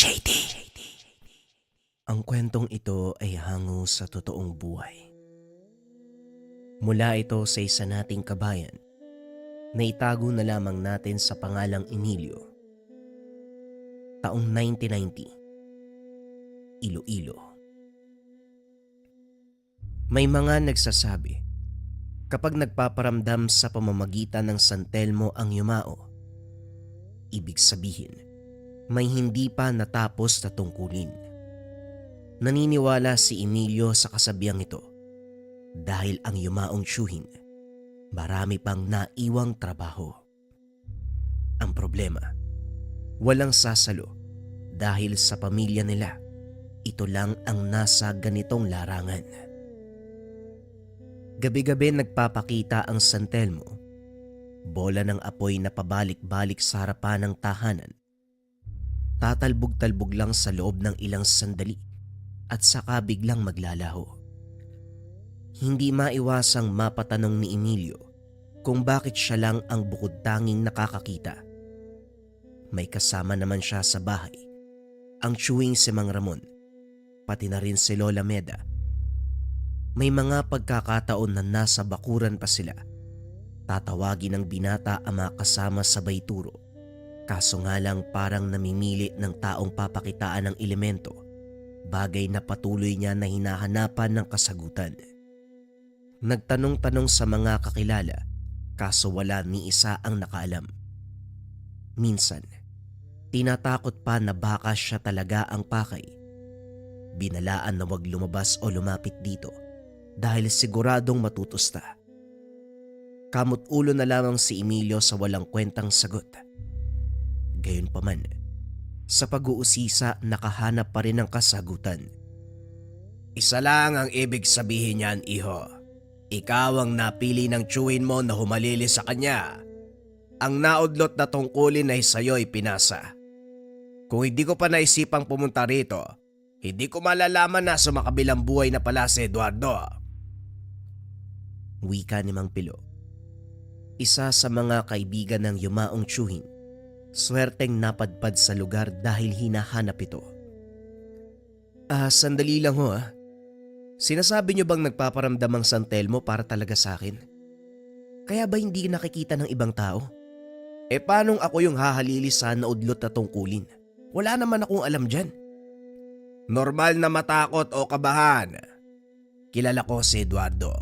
JD. Ang kwentong ito ay hango sa totoong buhay. Mula ito sa isa nating kabayan na itago na lamang natin sa pangalang Emilio. Taong 1990, Iloilo. May mga nagsasabi, kapag nagpaparamdam sa pamamagitan ng San Telmo ang yumao, ibig sabihin, may hindi pa natapos na tungkulin. Naniniwala si Emilio sa kasabihang ito dahil ang yumaong tiyuhin, marami pang naiwang trabaho. Ang problema, walang sasalo dahil sa pamilya nila, ito lang ang nasa ganitong larangan. Gabi-gabi nagpapakita ang San Telmo, bola ng apoy na pabalik-balik sa harapan ng tahanan. Tatalbog-talbog lang sa loob ng ilang sandali at saka biglang maglalaho. Hindi maiwasang mapatanong ni Emilio kung bakit siya lang ang bukod tanging nakakakita. May kasama naman siya sa bahay, ang tiyuhing si Mang Ramon, pati na rin si Lola Meda. May mga pagkakataon na nasa bakuran pa sila. Tatawagin ng binata ang mga kasama sabay turo. Kaso nga lang parang namimili ng taong papakitaan ng elemento, bagay na patuloy niya na hinahanapan ng kasagutan. Nagtanong-tanong sa mga kakilala, kaso wala ni isa ang nakaalam. Minsan, tinatakot pa na baka siya talaga ang pakay. Binalaan na wag lumabas o lumapit dito dahil siguradong matutusta. Kamot ulo na lamang si Emilio sa walang kwentang sagot. Gayunpaman, sa pag-uusisa nakahanap pa rin ng kasagutan. Isa lang ang ibig sabihin niyan, iho. Ikaw ang napili ng tiyuhin mo na humalili sa kanya. Ang naudlot na tungkulin ay sa'yo'y pinasa. Kung hindi ko pa naisipang pumunta rito, hindi ko malalaman na sumakabilang buhay na pala si Eduardo. Wika ni Mang Pilo. Isa sa mga kaibigan ng yumaong tiyuhin, swerteng napadpad sa lugar dahil hinahanap ito. Sandali lang ho . Sinasabi niyo bang nagpaparamdam ang San Telmo para talaga sa akin? Kaya ba hindi nakikita ng ibang tao? Paanong ako yung hahalili sa naudlot na tungkulin? Wala naman akong alam dyan. Normal na matakot o kabahan. Kilala ko si Eduardo.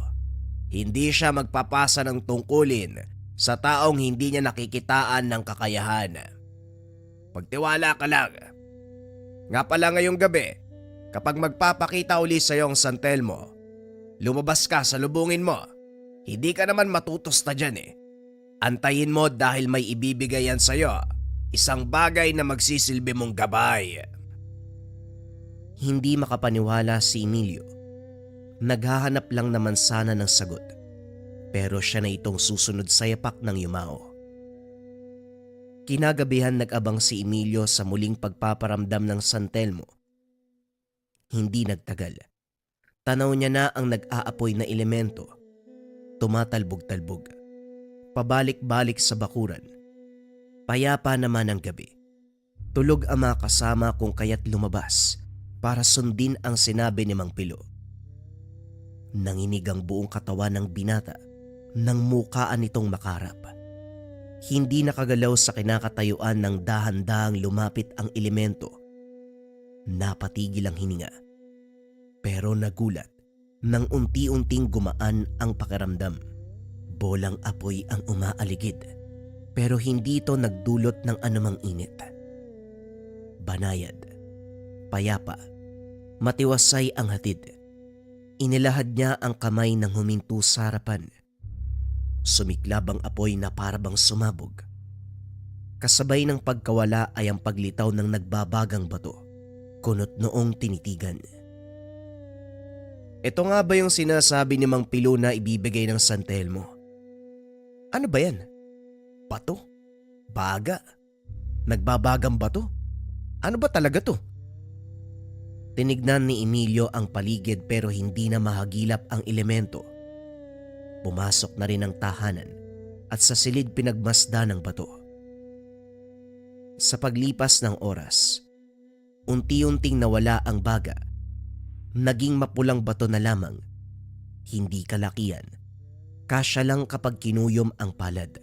Hindi siya magpapasa ng tungkulin sa taong hindi niya nakikitaan ng kakayahan. Pagtiwala ka lang. Nga pala ngayong gabi, kapag magpapakita uli sa iyong San Telmo, lumabas ka, salubungin mo. Hindi ka naman matutusta dyan . Antayin mo dahil may ibibigay yan sa iyo. Isang bagay na magsisilbi mong gabay. Hindi makapaniwala si Emilio. Naghahanap lang naman sana ng sagot. Pero siya na itong susunod sa yapak ng yumao. Kinagabihan nag-abang si Emilio sa muling pagpaparamdam ng San Telmo. Hindi nagtagal. Tanaw niya na ang nag-aapoy na elemento. Tumatalbog-talbog. Pabalik-balik sa bakuran. Payapa naman ang gabi. Tulog ang mga kasama kung kaya't lumabas para sundin ang sinabi ni Mang Pilo. Nanginig ang buong katawan ng binata nang mukaan nitong makarap. Hindi nakagalaw sa kinakatayuan ng dahan-dahang lumapit ang elemento. Napatigil ang hininga. Pero nagulat nang unti-unting gumaan ang pakiramdam. Bolang apoy ang umaaligid, pero hindi ito nagdulot ng anumang init. Banayad, payapa, matiwasay ang hatid. Inilahad niya ang kamay ng huminto sa harapan. Sumiklab ang apoy na parabang sumabog. Kasabay ng pagkawala ay ang paglitaw ng nagbabagang bato, kunot noong tinitigan. Ito nga ba yung sinasabi ni Mang Pilo na ibibigay ng San Telmo? Ano ba yan? Bato? Baga? Nagbabagang bato? Ano ba talaga to? Tinignan ni Emilio ang paligid pero hindi na mahagilap ang elemento. Pumasok na rin ang tahanan at sa silid pinagmasdan ng bato. Sa paglipas ng oras, Unti-unting nawala ang baga. Naging mapulang bato na lamang. Hindi kalakihan. Kasya lang kapag kinuyom ang palad.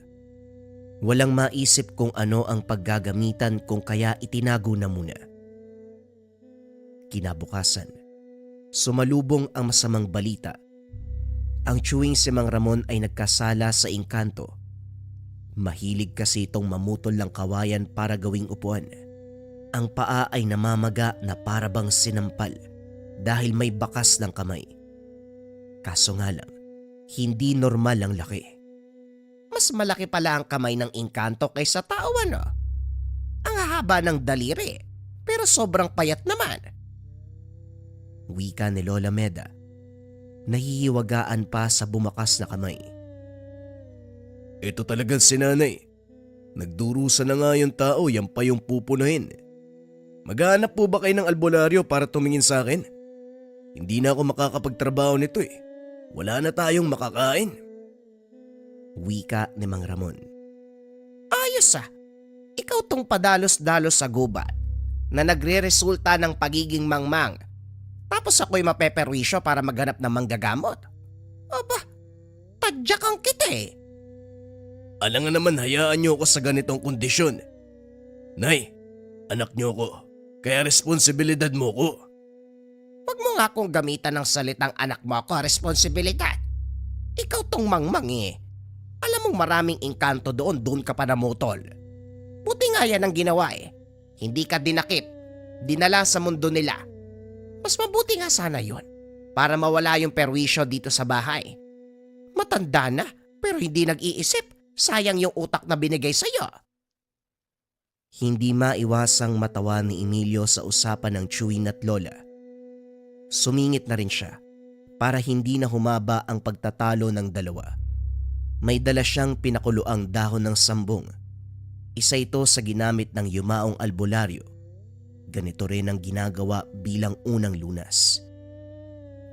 Walang maisip kung ano ang paggagamitan kung kaya itinago na muna. Kinabukasan, sumalubong ang masamang balita. Ang tiyuwing si Mang Ramon ay nagkasala sa engkanto. Mahilig kasi itong mamutol ng kawayan para gawing upuan. Ang paa ay namamaga na para bang sinampal dahil may bakas ng kamay. Kaso nga lang, hindi normal ang laki. Mas malaki pala ang kamay ng engkanto kaysa tao, ano? Ang haba ng daliri, pero sobrang payat naman. Wika ni Lola Meda. Nahihiwagaan pa sa bumakas na kamay. Ito talagang si nanay. Nagdurusa na nga yung tao, yan pa yung pupunahin. Maghahanap po ba kayo ng albularyo para tumingin sa akin? Hindi na ako makakapagtrabaho nito eh. Wala na tayong makakain. Wika ni Mang Ramon. Ayos ah. Ikaw tong padalos-dalos sa gubat na nagre-resulta ng pagiging mangmang. Tapos ako'y mapeperwisyo para maghanap ng manggagamot. Aba, tadyak ang kita eh. Alam nga naman, hayaan niyo ako sa ganitong kondisyon. Nay, anak niyo ko. Kaya responsibilidad mo ko. Huwag mo nga akong gamitan ng salitang anak mo ako, responsibilidad. Ikaw tong mangmang eh. Alam mong maraming engkanto doon ka pa namutol. Buti nga yan ang ginawa eh. Hindi ka dinakip, dinala sa mundo nila. Mas mabuti nga sana yon para mawala yung perwisyo dito sa bahay. Matanda na pero hindi nag-iisip. Sayang yung utak na binigay sa'yo. Hindi maiwasang matawa ni Emilio sa usapan ng tiyuwing at lola. Sumingit na rin siya para hindi na humaba ang pagtatalo ng dalawa. May dala siyang pinakuluang dahon ng sambong. Isa ito sa ginamit ng yumaong albularyo. Ganito rin ang ginagawa bilang unang lunas.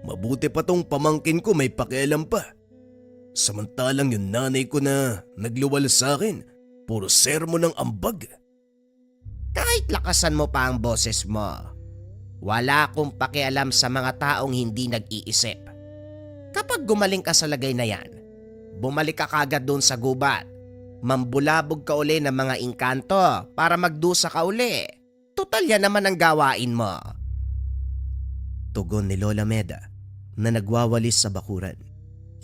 Mabuti pa tong pamangkin ko may pakialam pa. Samantalang yung nanay ko na nagluwal sa akin, puro sermon ng ambag. Kahit lakasan mo pa ang boses mo, wala akong pakialam sa mga taong hindi nag-iisip. Kapag gumaling ka sa lagay na yan, bumalik ka kagad doon sa gubat. Mambulabog ka uli ng mga engkanto para magdusa ka uli. Tutal yan naman ang gawain mo. Tugon ni Lola Meda na nagwawalis sa bakuran.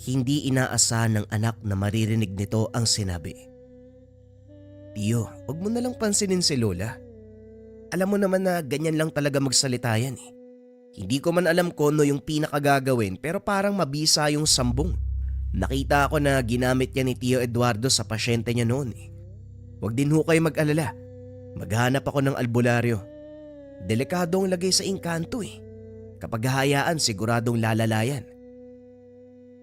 Hindi inaasahan ng anak na maririnig nito ang sinabi. Tiyo, huwag mo na lang pansinin si Lola. Alam mo naman na ganyan lang talaga magsalita yan eh. Hindi ko man alam kung ano yung pinakagagawin pero parang mabisa yung sambong. Nakita ko na ginamit yan ni Tio Eduardo sa pasyente niya noon eh. Huwag din ho kayo mag-alala. Maghanap ako ng albularyo. Delikado ang lagay sa engkanto eh. Kapag hahayaan siguradong lalalayan.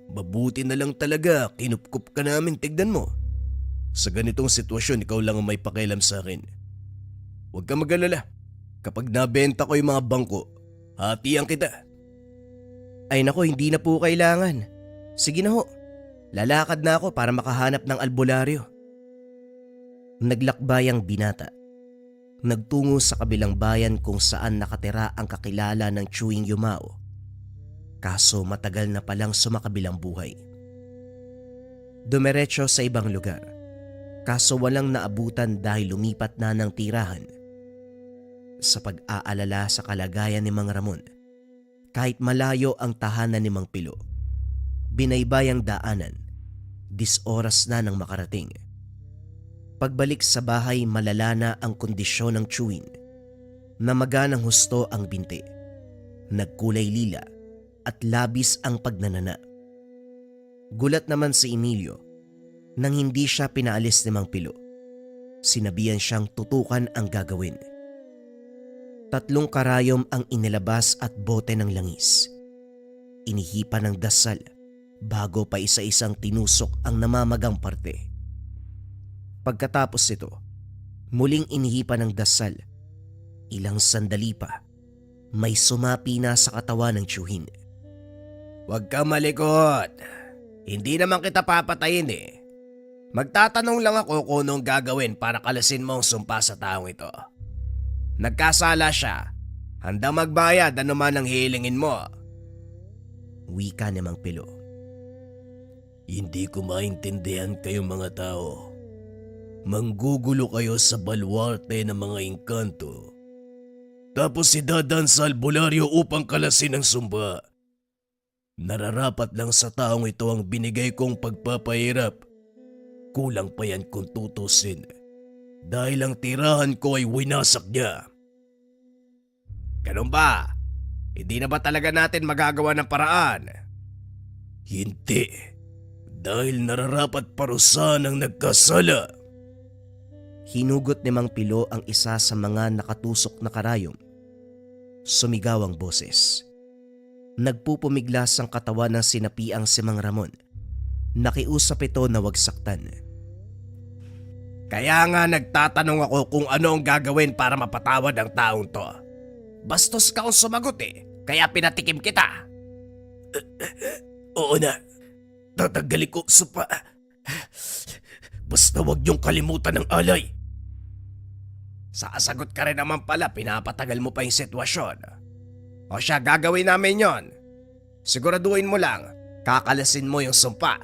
Mabuti na lang talaga, kinupkup ka namin, tignan mo. Sa ganitong sitwasyon, ikaw lang ang may pakialam sa akin. Huwag ka mag-alala. Kapag nabenta ko yung mga bangko, hatian kita. Ay nako, hindi na po kailangan. Sige na ho, lalakad na ako para makahanap ng albularyo. Naglakbay ang binata. Nagtungo sa kabilang bayan kung saan nakatira ang kakilala ng tiyuwing yumao. Kaso matagal na palang sumakabilang buhay. Dumiretso sa ibang lugar. Kaso walang naabutan dahil lumipat na ng tirahan. Sa pag-aalala sa kalagayan ni Mang Ramon, kahit malayo ang tahanan ni Mang Pilo, binaybayang daanan, 10 oras na nang makarating. Pagbalik sa bahay, malala na ang kondisyon ng tiyuwing. Namaga ng husto ang binti. Nagkulay lila at labis ang pagnanana. Gulat naman si Emilio nang hindi siya pinaalis ni Mang Pilo. Sinabihan siyang tutukan ang gagawin. 3 karayom ang inilabas at bote ng langis. Inihipan ng dasal bago pa isa-isang tinusok ang namamagang parte. Pagkatapos ito, muling inihipan ng dasal. Ilang sandali pa, may sumapi na sa katawan ng tiyuhin. Huwag ka malikot. Hindi naman kita papatayin eh. Magtatanong lang ako kung anong gagawin para kalasin mo ang sumpa sa taong ito. Nagkasala siya Handa magbayad anuman ang hihilingin mo. Wika ni Mang Pilo. Hindi ko maintindihan kayong mga tao. Manggugulo kayo sa baluarte ng mga engkanto. Tapos idadan sa albularyo upang kalasin ang sumba. Nararapat lang sa taong ito ang binigay kong pagpapahirap. Kulang pa yan kung tutusin. Dahil ang tirahan ko ay winasak niya. Ganun ba? Hindi na ba talaga natin magagawa ng paraan? Hindi. Dahil nararapat parusahan ang nagkasala. Hinugot ni Mang Pilo ang isa sa mga nakatusok na karayom. Sumigaw ang boses. Nagpupumiglas ang katawan ng sinapiang si Mang Ramon. Nakiusap ito na wag saktan. Kaya nga nagtatanong ako kung ano ang gagawin para mapatawad ang taong to. Bastos ka kung sumagot kaya pinatikim kita. Oo na, tatanggalin ko supa. Basta wag niyong kalimutan ng alay. Sasagot ka rin naman pala, pinapatagal mo pa yung sitwasyon. O siya, gagawin namin yon. Siguraduhin mo lang, kakalasin mo yung sumpa.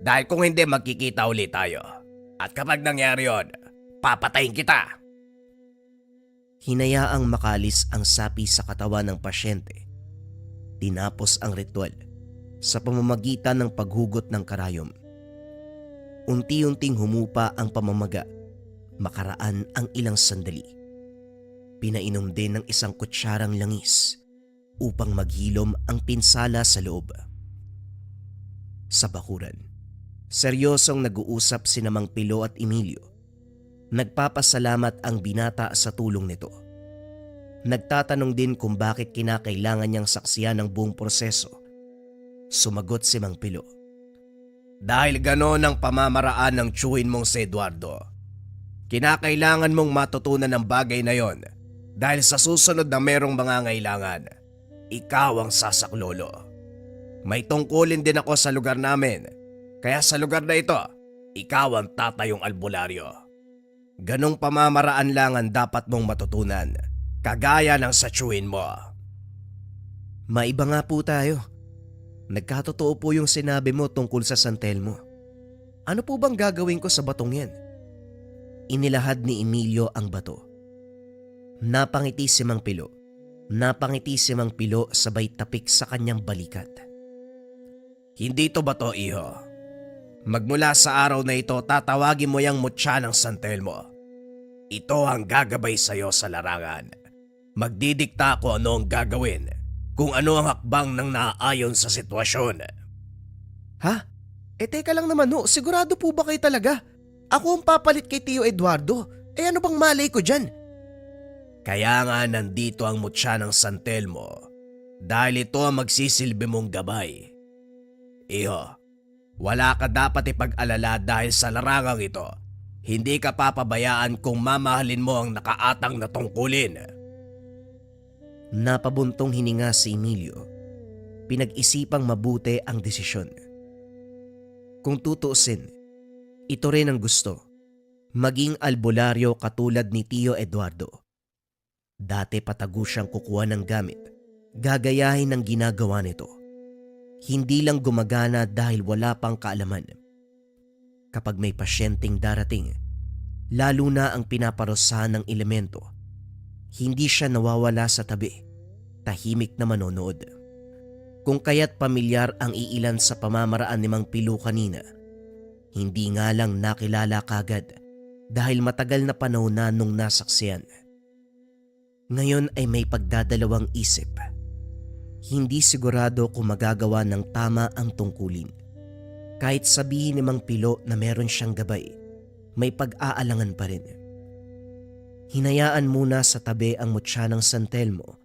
Dahil kung hindi, magkikita ulit tayo. At kapag nangyari yon, papatayin kita. Hinayaang makalis ang sapi sa katawan ng pasyente. Tinapos ang ritual sa pamamagitan ng paghugot ng karayom. Unti-unting humupa ang pamamaga. Makaraan ang ilang sandali. Pinainom din ng isang kutsyarang langis upang maghilom ang pinsala sa loob. Sa bakuran, seryosong nag-uusap sina Mang Pilo at Emilio. Nagpapasalamat ang binata sa tulong nito. Nagtatanong din kung bakit kinakailangan niyang saksiyan ang buong proseso. Sumagot si Mang Pilo. Dahil ganon ang pamamaraan ng tiyuhin mong si Eduardo. Kinakailangan mong matutunan ang bagay na yon dahil sa susunod na merong mga ngailangan, ikaw ang sasaklolo. May tungkulin din ako sa lugar namin, kaya sa lugar na ito, ikaw ang tatayong albularyo. Ganong pamamaraan lang ang dapat mong matutunan, kagaya ng sa tiyuhin mo. Maiba nga po tayo. Nagkatotoo po yung sinabi mo tungkol sa San Telmo. Ano po bang gagawin ko sa batong yan? Inilahad ni Emilio ang bato. Napangiti si Mang Pilo. Napangiti si Mang Pilo sabay tapik sa kanyang balikat. Hindi to bato, iho. Magmula sa araw na ito, tatawagin mo yung mutya ng San Telmo. Ito ang gagabay sa'yo sa larangan. Magdidikta ako ano ang gagawin, kung ano ang hakbang ng naaayon sa sitwasyon. Ha? Teka lang naman ho, sigurado po ba kayo talaga? Ako ang papalit kay Tio Eduardo. Ano bang malay ko dyan? Kaya nga nandito ang mutya ng San Telmo dahil ito ang magsisilbi mong gabay. Iho, wala ka dapat ipag-alala dahil sa larangang ito, hindi ka papabayaan kung mamahalin mo ang nakaatang na tungkulin. Napabuntong hininga si Emilio. Pinag-isipang mabuti ang desisyon. Kung tutuusin, ito rin ang gusto, maging albularyo katulad ni Tio Eduardo. Dati patago siyang kukuha ng gamit, gagayahin ang ginagawa nito. Hindi lang gumagana dahil wala pang kaalaman. Kapag may pasyenteng darating, lalo na ang pinaparusahan ng elemento, hindi siya nawawala sa tabi, tahimik na manonood. Kung kaya't pamilyar ang iilan sa pamamaraan ni Mang Pilo kanina, hindi nga lang nakilala kagad dahil matagal na panahon na nung nasaksiyan. Ngayon ay may pagdadalawang isip. Hindi sigurado kung magagawa ng tama ang tungkulin. Kahit sabihin ni Mang Pilo na meron siyang gabay, may pag-aalangan pa rin. Hinayaan muna sa tabi ang mutya ng San Telmo.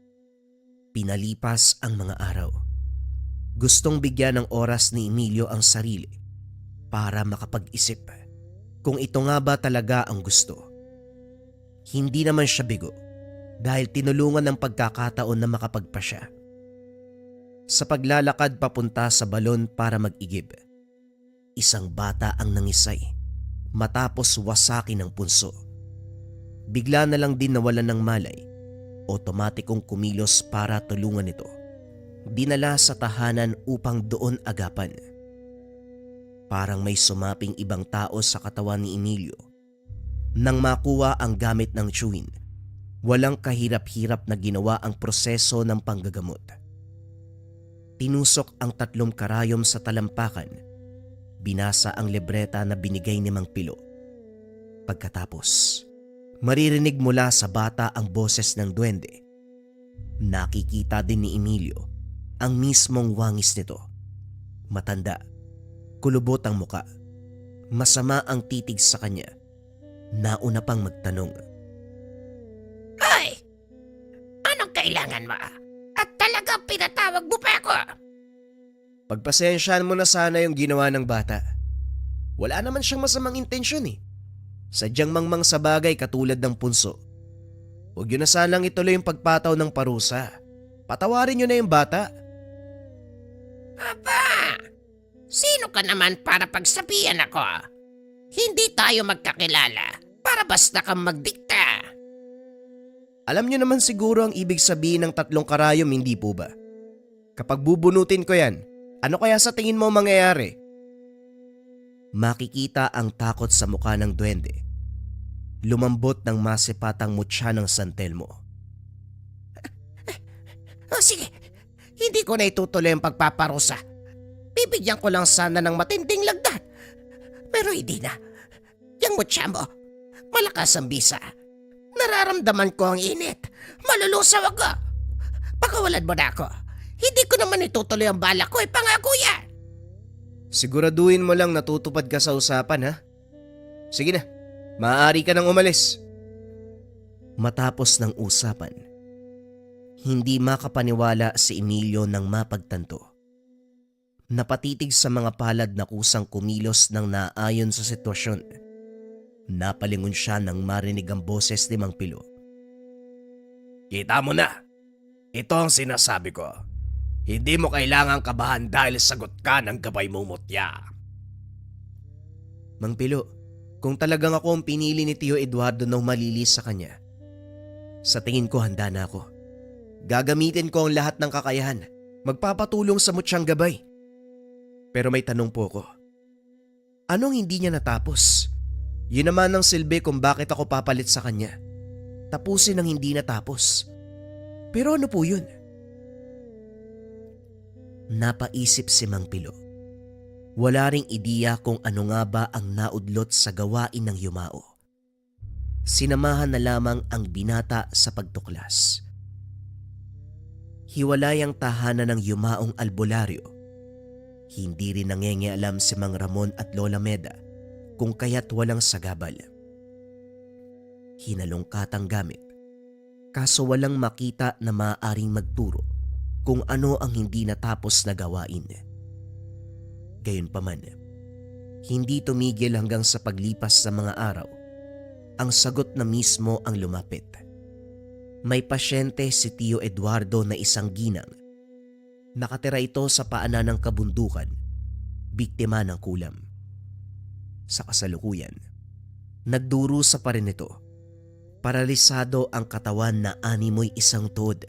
Pinalipas ang mga araw. Gustong bigyan ng oras ni Emilio ang sarili para makapag-isip kung ito nga ba talaga ang gusto. Hindi naman siya bigo dahil tinulungan ng pagkakataon na makapagpasya. Sa paglalakad papunta sa balon para mag-igib, isang bata ang nangisay matapos wasakin ng punso. Bigla na lang din nawalan ng malay otomatikong kumilos para tulungan ito. Dinala sa tahanan upang doon agapan. Parang may sumaping ibang tao sa katawan ni Emilio. Nang makuha ang gamit ng chewin, walang kahirap-hirap na ginawa ang proseso ng panggagamot. Tinusok ang 3 karayom sa talampakan. Binasa ang libreta na binigay ni Mang Pilo. Pagkatapos, maririnig mula sa bata ang boses ng duwende. Nakikita din ni Emilio ang mismong wangis nito. Matanda, kulubot ang muka, masama ang titig sa kanya. Nauna pang magtanong. Hoy! Anong kailangan mo? At talagang pinatawag mo pa ako? Pagpasensyahan mo na sana yung ginawa ng bata. Wala naman siyang masamang intensyon eh. Sadyang mangmang sa bagay katulad ng punso. Huwag yun na sanang ituloy yung pagpataw ng parusa. Patawarin nyo na yung bata. Aba! Sino ka naman para pagsabihan ako? Hindi tayo magkakilala para basta kang magdikta. Alam nyo naman siguro ang ibig sabihin ng 3 karayom, hindi po ba? Kapag bubunutin ko yan, ano kaya sa tingin mo mangyayari? Makikita ang takot sa mukha ng duwende. Lumambot ng masipatang mutya ng San Telmo. O sige, hindi ko na itutuloy ang pagpaparusa. Bibigyan ko lang sana ng matinding lagdat. Pero hindi na. Yang mutya mo, malakas ang bisa. Nararamdaman ko ang init. Malulusaw ako. Pakawalan mo na ako. Hindi ko naman itutuloy ang bala ko, pangako yan. Siguraduhin mo lang natutupad ka sa usapan, ha? Sige na, maaari ka nang umalis. Matapos ng usapan, hindi makapaniwala si Emilio nang mapagtanto. Napatitig sa mga palad na kusang kumilos ng naayon sa sitwasyon. Napalingon siya nang marinig ang boses ni Mang Pilo. Kita mo na. Ito ang sinasabi ko. Hindi mo kailangang kabahan dahil sagot ka ng gabay mong mutya. Mang Pilo, kung talagang ako ang pinili ni Tio Eduardo na humalilis sa kanya, sa tingin ko handa na ako. Gagamitin ko ang lahat ng kakayahan. Magpapatulong sa mutyang gabay. Pero may tanong po ko. Anong hindi niya natapos? Yun naman ang silbi kung bakit ako papalit sa kanya. Tapusin ang hindi natapos. Pero ano po yun? Napaisip si Mang Pilo. Wala ring ideya kung ano nga ba ang naudlot sa gawain ng yumao. Sinamahan na lamang ang binata sa pagtuklas. Hiwalay ang tahanan ng yumaong albularyo. Hindi rin nangengialam si Mang Ramon at Lola Meda kung kaya't walang sagabal. Hinalungkat ang gamit, kaso walang makita na maaaring magturo kung ano ang hindi natapos na gawain. Gayunpaman, hindi tumigil hanggang sa paglipas sa mga araw. Ang sagot na mismo ang lumapit. May pasyente si Tio Eduardo na isang ginang. Nakatira ito sa paanan ng kabundukan, biktima ng kulam. Sa kasalukuyan, nagdurusa pa rin ito. Paralisado ang katawan na animoy isang tod.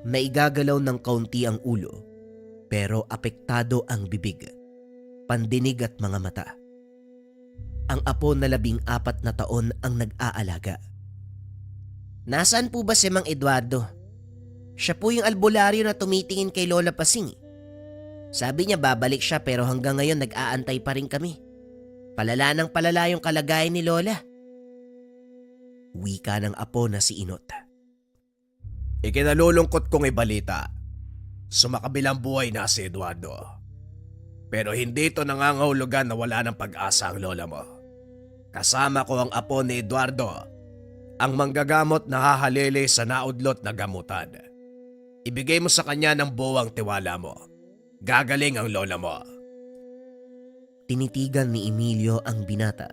Naigagalaw ng kaunti ang ulo, pero apektado ang bibig, pandinig at mga mata. Ang apo na 14 na taon ang nag-aalaga. Nasaan po ba si Mang Eduardo? Siya po yung albularyo na tumitingin kay Lola Pasing. Sabi niya babalik siya pero hanggang ngayon nag-aantay pa rin kami. Palala ng palala yung kalagayan ni Lola. Wika ng apo na si Inot. Ikinalulungkot kong ibalita. Sumakabilang buhay na si Eduardo. Pero hindi ito nangangahulugan na wala ng pag-asa ang lola mo. Kasama ko ang apo ni Eduardo, ang manggagamot na hahalili sa naudlot na gamutan. Ibigay mo sa kanya ng buwang tiwala mo. Gagaling ang lola mo. Tinitigan ni Emilio ang binata.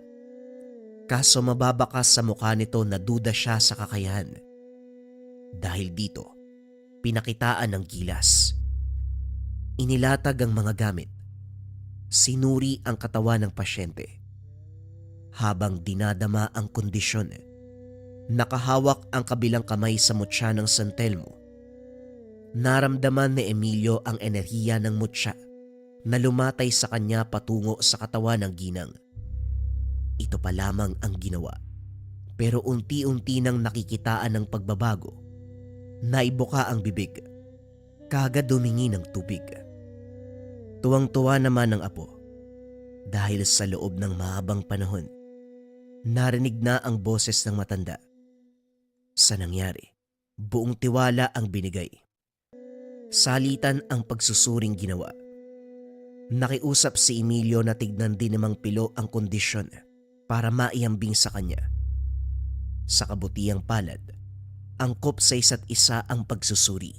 Kaso mababakas sa mukha nito na duda siya sa kakayahan. Dahil dito, pinakitaan ng gilas. Inilatag ang mga gamit. Sinuri ang katawan ng pasyente. Habang dinadama ang kondisyon, Nakahawak ang kabilang kamay sa mutya ng San Telmo. Naramdaman ni Emilio ang enerhiya ng mutya na lumatay sa kanya patungo sa katawan ng ginang. Ito pa lamang ang ginawa, pero unti-unti nang nakikitaan ng pagbabago. Naibuka ang bibig, kagad dumingi ng tubig. Tuwang-tuwa naman ang apo dahil sa loob ng mahabang panahon, narinig na ang boses ng matanda. Sa nangyari, buong tiwala ang binigay. Salitan ang pagsusuring ginawa. Nakiusap si Emilio na tignan din ni Mang Pilo ang kondisyon para maiambing sa kanya. Sa kabutihang palad, angkop sa isa't isa ang pagsusuri.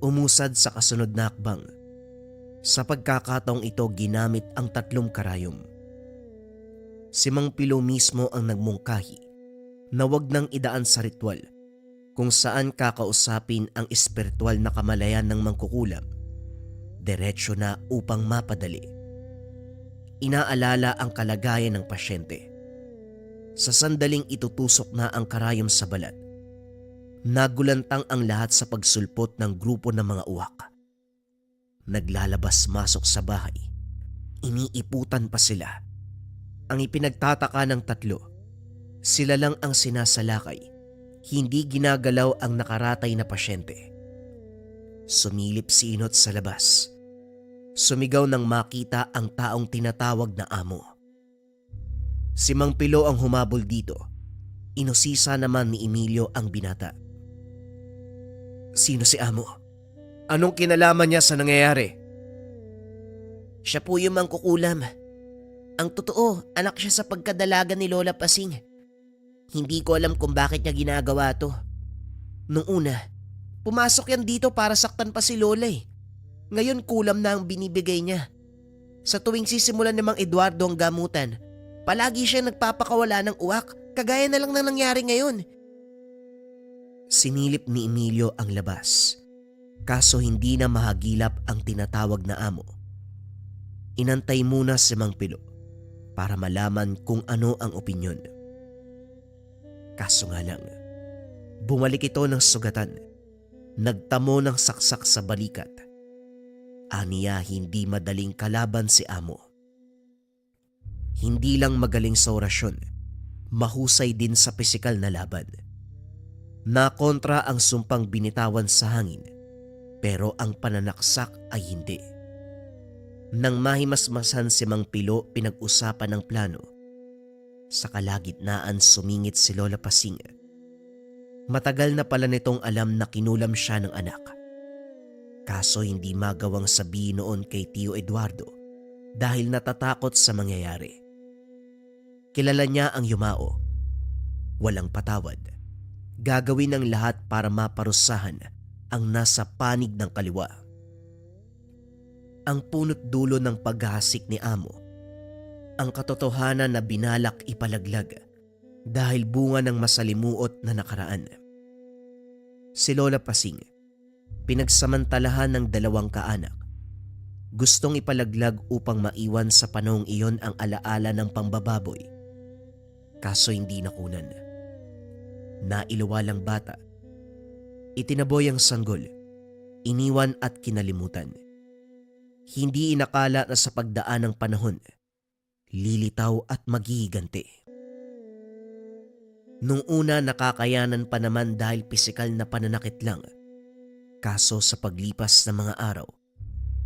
Umusad sa kasunod na hakbang. Sa pagkakataong ito ginamit ang 3 karayom. Si Mang Pilo mismo ang nagmungkahi na wag nang idaan sa ritual kung saan kakausapin ang espiritual na kamalayan ng mangkukulam. Diretso na upang mapadali. Inaalala ang kalagayan ng pasyente. Sa sandaling itutusok na ang karayom sa balat, nagulantang ang lahat sa pagsulpot ng grupo ng mga uwak. Naglalabas-masok sa bahay. Iniiputan pa sila. Ang ipinagtataka ng 3, sila lang ang sinasalakay. Hindi ginagalaw ang nakaratay na pasyente. Sumilip si Inot sa labas. Sumigaw nang makita ang taong tinatawag na amo. Si Mang Pilo ang humabol dito. Inusisa naman ni Emilio ang binata. Sino si amo? Anong kinalaman niya sa nangyayari? Siya po yung mangkukulam. Ang totoo, anak siya sa pagkadalaga ni Lola Pasing. Hindi ko alam kung bakit niya ginagawa to. Nung una, pumasok yan dito para saktan pa si Lola eh. Ngayon kulam na ang binibigay niya. Sa tuwing sisimulan ni Mang Eduardo ang gamutan, palagi siya nagpapakawala ng uwak, kagaya na lang na nangyari ngayon. Sinilip ni Emilio ang labas, kaso hindi na mahagilap ang tinatawag na amo. Inantay muna si Mang Pilo para malaman kung ano ang opinyon. Kaso nga lang, bumalik ito ng sugatan, nagtamo ng saksak sa balikat. Aniya hindi madaling kalaban si amo. Hindi lang magaling sa orasyon, mahusay din sa pisikal na laban. Nakontra ang sumpang binitawan sa hangin, pero ang pananaksak ay hindi. Nang mahimasmasan si Mang Pilo, pinag-usapan ng plano. Sa kalagitnaan sumingit si Lola Pasing. Matagal na pala nitong alam na kinulam siya ng anak. Kaso hindi magawang sabihin noon kay Tio Eduardo dahil natatakot sa mangyayari. Kilala niya ang yumao. Walang patawad. Gagawin ang lahat para maparusahan ang nasa panig ng kaliwa. Ang punot dulo ng paghahasik ni amo, ang katotohanan na binalak ipalaglag dahil bunga ng masalimuot na nakaraan. Si Lola Pasing, pinagsamantalahan ng 2 kaanak. Gustong ipalaglag upang maiwan sa panahong iyon ang alaala ng pambababoy. Kaso hindi nakunan. Nailuwalang bata. Itinaboy ang sanggol, iniwan at kinalimutan. Hindi inakala na sa pagdaan ng panahon, lilitaw at maghihiganti. Nung una nakakayanan pa naman dahil pisikal na pananakit lang. Kaso sa paglipas ng mga araw,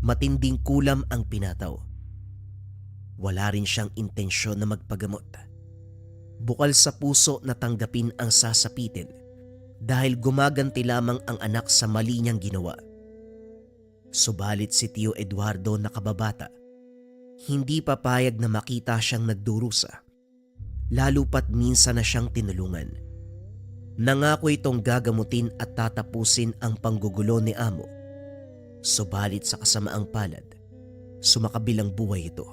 matinding kulam ang pinataw. Wala rin siyang intensyon na magpagamot. Bukal sa puso na tanggapin ang sasapitin dahil gumaganti lamang ang anak sa mali niyang ginawa. Subalit si Tio Eduardo na kababata, hindi papayag na makita siyang nagdurusa, lalo pat minsan na siyang tinulungan. Nangako itong gagamutin at tatapusin ang panggugulo ni amo. Subalit sa kasamaang palad, sumakabilang buhay ito.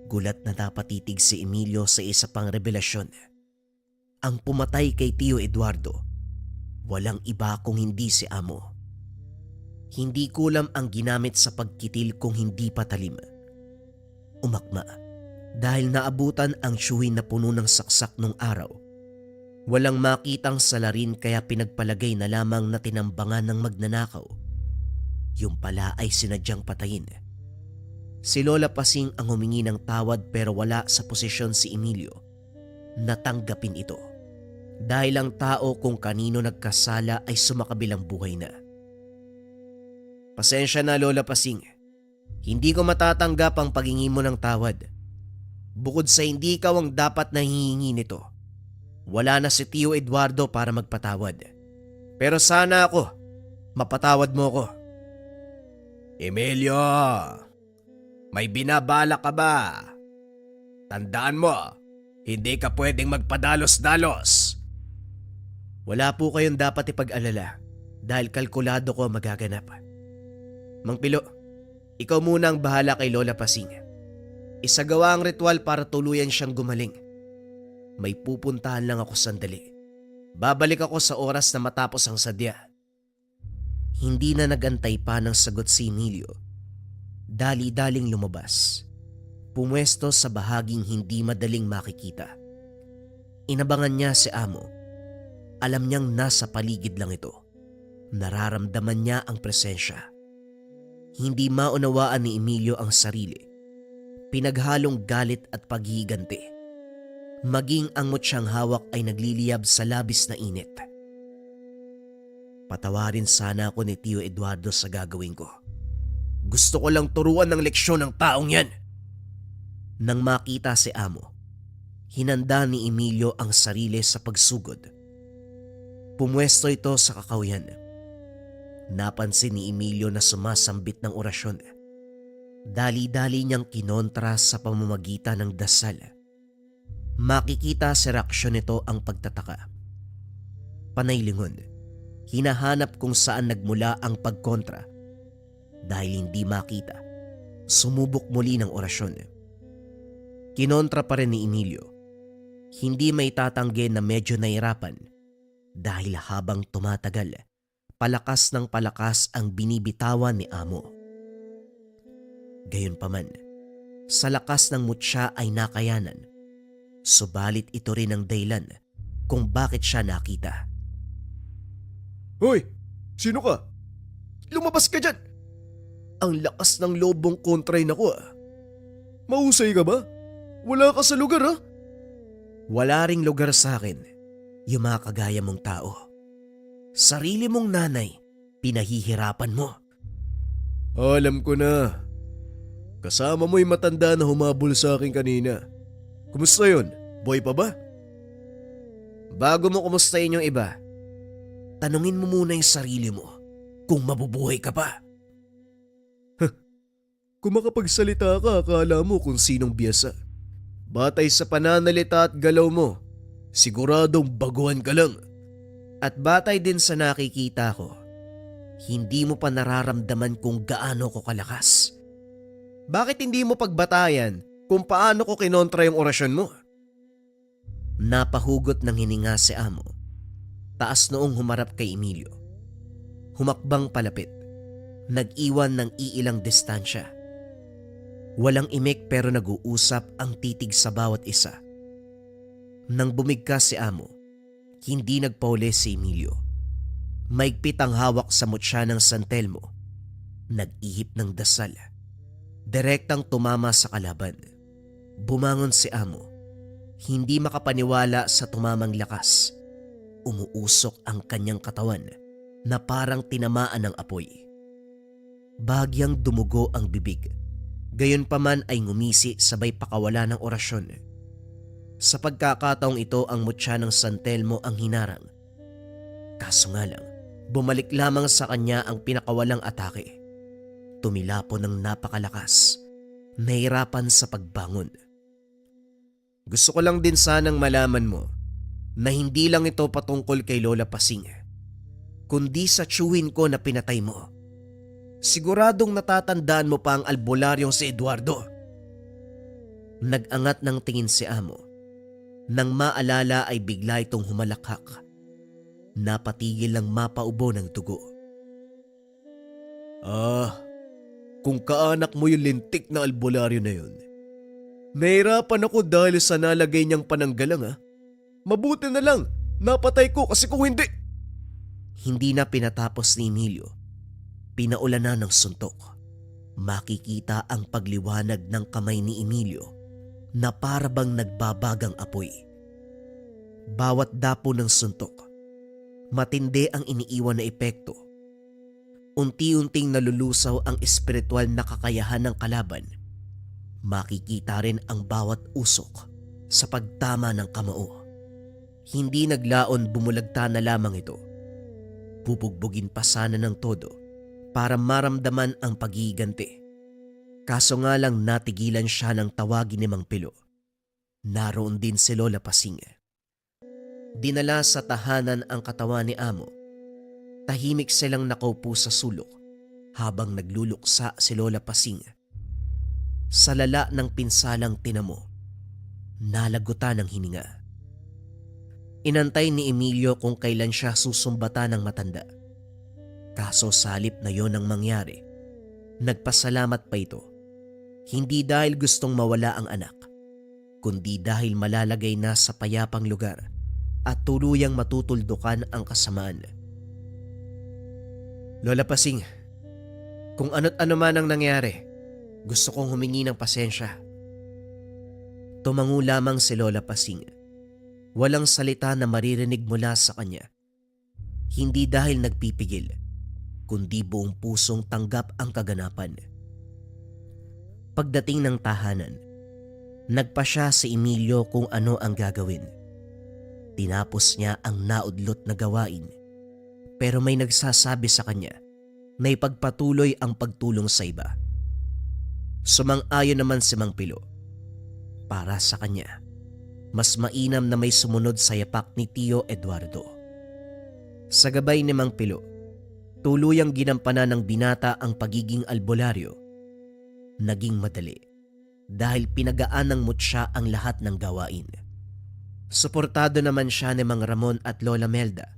Gulat na napatitig si Emilio sa isa pang revelasyon. Ang pumatay kay Tio Eduardo, walang iba kung hindi si amo. Hindi kulam ang ginamit sa pagkitil kung hindi patalim. Umakma dahil naabutan ang tiyuhin na puno ng saksak nung araw Walang makitang salarin kaya pinagpalagay na lamang na tinambangan ng magnanakaw. Yung pala ay sinadyang patayin. Si Lola Pasing ang humingi ng tawad pero wala sa posisyon si Emilio. Natanggapin ito. Dahil ang tao kung kanino nagkasala ay sumakabilang buhay na. Pasensya na Lola Pasing. Hindi ko matatanggap ang paghingi mo ng tawad. Bukod sa hindi ikaw ang dapat na hihingi nito, wala na si Tio Eduardo para magpatawad. Pero sana ako, mapatawad mo ko. Emilio, may binabala ka ba? Tandaan mo, hindi ka pwedeng magpadalos-dalos. Wala po kayong dapat ipag-alala dahil kalkulado ko ang magaganap. Mang Pilo, ikaw muna ang bahala kay Lola Pasing. Isagawa ang ritual para tuluyan siyang gumaling. May pupuntahan lang ako sandali. Babalik ako sa oras na matapos ang sadya. Hindi na nagantay pa ng sagot si Emilio. Dali-daling lumabas. Pumwesto sa bahaging hindi madaling makikita. Inabangan niya si Amo. Alam niyang nasa paligid lang ito. Nararamdaman niya ang presensya. Hindi maunawaan ni Emilio ang sarili. Pinaghalong galit at paghihiganti. Maging ang mutsyang hawak ay nagliliyab sa labis na init. Patawarin sana ako ni Tio Eduardo sa gagawin ko. Gusto ko lang turuan ng leksyon ng taong yan. Nang makita si Amo, hinanda ni Emilio ang sarili sa pagsugod. Pumwesto ito sa kakawyan. Napansin ni Emilio na sumasambit ng orasyon. Dali-dali niyang kinontra sa pamamagitan ng dasal. Makikita sa reaksyon nito ang pagtataka. Panaylingon, hinahanap kung saan nagmula ang pagkontra. Dahil hindi makita, sumubok muli ng orasyon. Kinontra pa rin ni Emilio. Hindi may tatanggi na medyo nahirapan dahil habang tumatagal, palakas ng palakas ang binibitawan ni Amo. Gayunpaman, sa lakas ng mutya ay nakayanan, subalit ito rin ang dahilan kung bakit siya nakita. Hoy, sino ka? Lumabas ka dyan! Ang lakas ng lobong kontrain ako ah. Mahusay ka ba? Wala ka sa lugar ah. Wala ring lugar sa akin, yung mga kagaya mong tao. Sarili mong nanay, pinahihirapan mo. Alam ko na. Kasama mo yung matanda na humabol sa akin kanina. Kumusta yun? Boy pa ba? Bago mo kumustahin yung iba, tanungin mo muna yung sarili mo kung mabubuhay ka pa. Kung makapagsalita ka, akala mo kung sinong biyasa. Batay sa pananalita at galaw mo, siguradong baguhan ka lang. At batay din sa nakikita ko, hindi mo pa nararamdaman kung gaano ko kalakas. Bakit hindi mo pagbatayan kung paano ko kinontra yung orasyon mo? Napahugot ng hininga si Amo. Taas noong humarap kay Emilio. Humakbang palapit. Nag-iwan ng iilang distansya. Walang imik pero nag-uusap ang titig sa bawat isa. Nang bumigkas si Amo, hindi nagpauli si Emilio. Maigpit ang hawak sa mutya ng San Telmo. Nag-ihip ng dasal. Direktang tumama sa kalaban. Bumangon si Amo. Hindi makapaniwala sa tumamang lakas. Umuusok ang kanyang katawan na parang tinamaan ng apoy. Bahagyang dumugo ang bibig. Gayunpaman ay ngumisi sabay pakawala ng orasyon. Sa pagkakataong ito ang mutya ng San Telmo ang hinarang. Kaso nga lang, bumalik lamang sa kanya ang pinakawalang atake. Tumilapo ng napakalakas. Nahirapan sa pagbangon. Gusto ko lang din sanang malaman mo na hindi lang ito patungkol kay Lola Pasing, kundi sa tiyuhin ko na pinatay mo. Siguradong natatandaan mo pa ang albularyong si Eduardo. Nag-angat ng tingin si Amo. Nang maalala ay bigla itong humalakhak. Napatigil lang mapaubo ng dugo. Kung kaanak mo yung lintik na albularyo na yun. Nahirapan ako dahil sa nalagay niyang pananggalang ah. Mabuti na lang, Napatay ko kasi kung hindi. Hindi na pinatapos ni Emilio. Pinaulan na ng suntok. Makikita ang pagliwanag ng kamay ni Emilio na para bang nagbabagang apoy. Bawat dapo ng suntok, matindi ang iniiwan na epekto. Unti-unting nalulusaw ang espiritual na kakayahan ng kalaban. Makikita rin ang bawat usok sa pagtama ng kamao. Hindi naglaon bumulagta na lamang ito. Bubugbugin pa sana ng todo para maramdaman ang paghihiganti. Kaso nga lang natigilan siya ng tawagin ni Mang Pilo. Naroon din si Lola Pasing. Dinala sa tahanan ang katawan ni Amo. Tahimik silang nakaupo sa sulok habang nagluluksa si Lola Pasing. Sa lala ng pinsalang tinamo, nalagutan ng hininga. Inantay ni Emilio kung kailan siya susumbatan ng matanda. Kaso sa halip na yon ang mangyari, nagpasalamat pa ito. Hindi dahil gustong mawala ang anak, kundi dahil malalagay na sa payapang lugar at tuluyang matutuldukan ang kasamaan. Lola Pasing, kung ano't ano man ang nangyari, gusto kong humingi ng pasensya. Tumango lamang si Lola Pasing. Walang salita na maririnig mula sa kanya. Hindi dahil nagpipigil, kundi buong pusong tanggap ang kaganapan. Pagdating ng tahanan, nagpa siya si Emilio kung ano ang gagawin. Tinapos niya ang naudlot na gawain, pero may nagsasabi sa kanya na ipagpatuloy ang pagtulong sa iba. Sumang-ayon naman si Mang Pilo. Para sa kanya, mas mainam na may sumunod sa yapak ni Tio Eduardo. Sa gabay ni Mang Pilo, tuluyang ginampanan ng binata ang pagiging albularyo. Naging madali dahil pinagaan ng mutya ang lahat ng gawain. Suportado naman siya ni Mang Ramon at Lola Melda.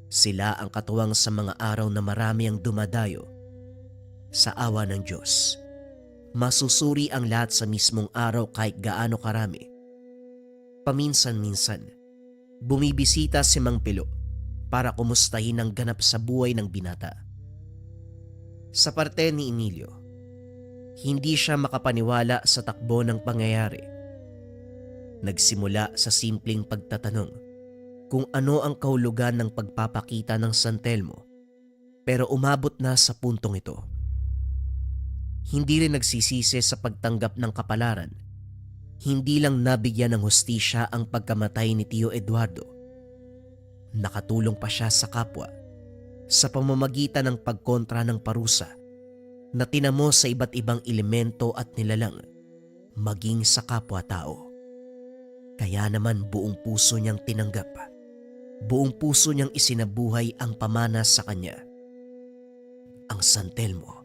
Sila ang katuwang sa mga araw na marami ang dumadayo. Sa awa ng Diyos, masusuri ang lahat sa mismong araw kahit gaano karami. Paminsan-minsan, bumibisita si Mang Pilo para kumustahin ang ganap sa buhay ng binata. Sa parte ni Emilio, hindi siya makapaniwala sa takbo ng pangyayari. Nagsimula sa simpleng pagtatanong kung ano ang kahulugan ng pagpapakita ng San Telmo, pero umabot na sa puntong ito. Hindi rin nagsisisi sa pagtanggap ng kapalaran. Hindi lang nabigyan ng hustisya ang pagkamatay ni Tio Eduardo. Nakatulong pa siya sa kapwa sa pamamagitan ng pagkontra ng parusa na tinamo sa iba't ibang elemento at nilalang, maging sa kapwa-tao. Kaya naman buong puso niyang tinanggap, buong puso niyang isinabuhay ang pamana sa kanya, ang San Telmo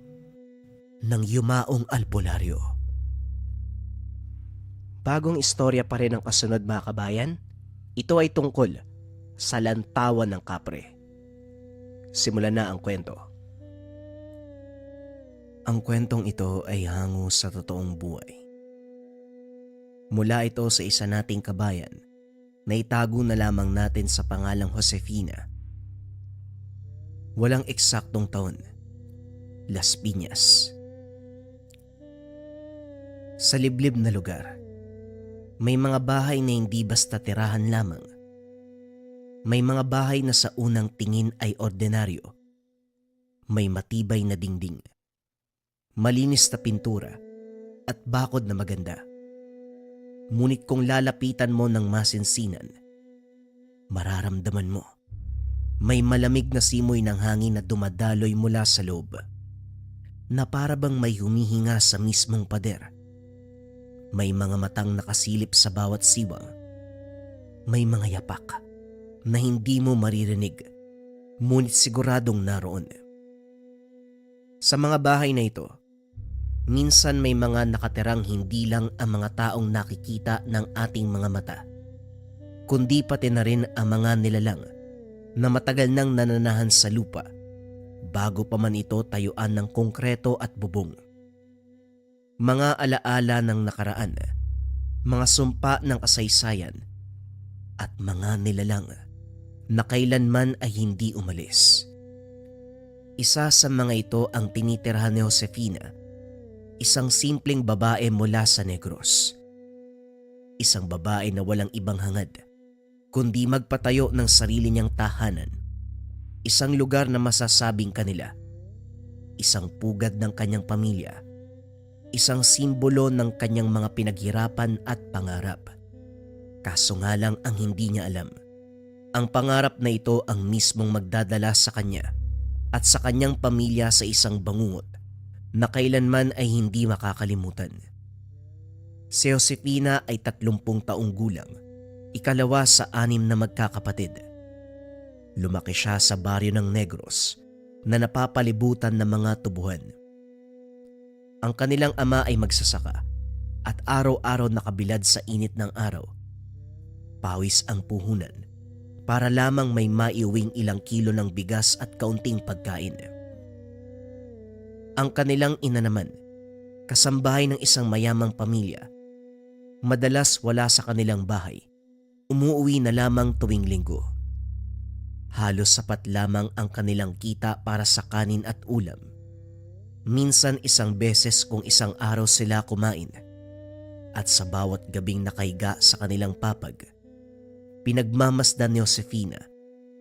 ng yumaong albularyo. Bagong istorya pa rin ang kasunod mga kabayan. Ito ay tungkol sa lantawan ng kapre. Simulan na ang kwento. Ang kwentong ito ay hango sa totoong buhay. Mula ito sa isa nating kabayan na itago na lamang natin sa pangalang Josefina. Walang eksaktong taon. Las Piñas. Sa liblib na lugar, may mga bahay na hindi basta tirahan lamang. May mga bahay na sa unang tingin ay ordinaryo. May matibay na dingding, malinis na pintura at bakod na maganda. Ngunit kung lalapitan mo ng masinsinan, mararamdaman mo may malamig na simoy ng hangin na dumadaloy mula sa loob, na para bang may humihinga sa mismong pader. May mga matang nakasilip sa bawat siwang. May mga yapak na hindi mo maririnig, ngunit siguradong naroon. Sa mga bahay na ito, minsan may mga nakatirang hindi lang ang mga taong nakikita ng ating mga mata, kundi pati na rin ang mga nilalang na matagal nang nananahan sa lupa bago pa man ito tayuan ng konkreto at bubong. Mga alaala ng nakaraan, mga sumpa ng kasaysayan, at mga nilalang na kailanman ay hindi umalis. Isa sa mga ito ang tinitirhan ni Josefina, isang simpleng babae mula sa Negros. Isang babae na walang ibang hangad, kundi magpatayo ng sarili niyang tahanan. Isang lugar na masasabing kanila. Isang pugad ng kanyang pamilya. Isang simbolo ng kanyang mga pinaghirapan at pangarap. Kaso nga lang ang hindi niya alam, ang pangarap na ito ang mismong magdadala sa kanya at sa kanyang pamilya sa isang bangungot na kailanman ay hindi makakalimutan. Si Josefina ay 30 taong gulang, ikalawa sa 6 na magkakapatid. Lumaki siya sa baryo ng Negros na napapalibutan ng mga tubuhan. Ang kanilang ama ay magsasaka at araw-araw nakabilad sa init ng araw. Pawis ang puhunan para lamang may maiuwing ilang kilo ng bigas at kaunting pagkain. Ang kanilang ina naman, kasambahay ng isang mayamang pamilya, madalas wala sa kanilang bahay, umuuwi na lamang tuwing linggo. Halos sapat lamang ang kanilang kita para sa kanin at ulam. Minsan isang beses kung isang araw sila kumain. At sa bawat gabing nakaiga sa kanilang papag, pinagmamasdan ni Josefina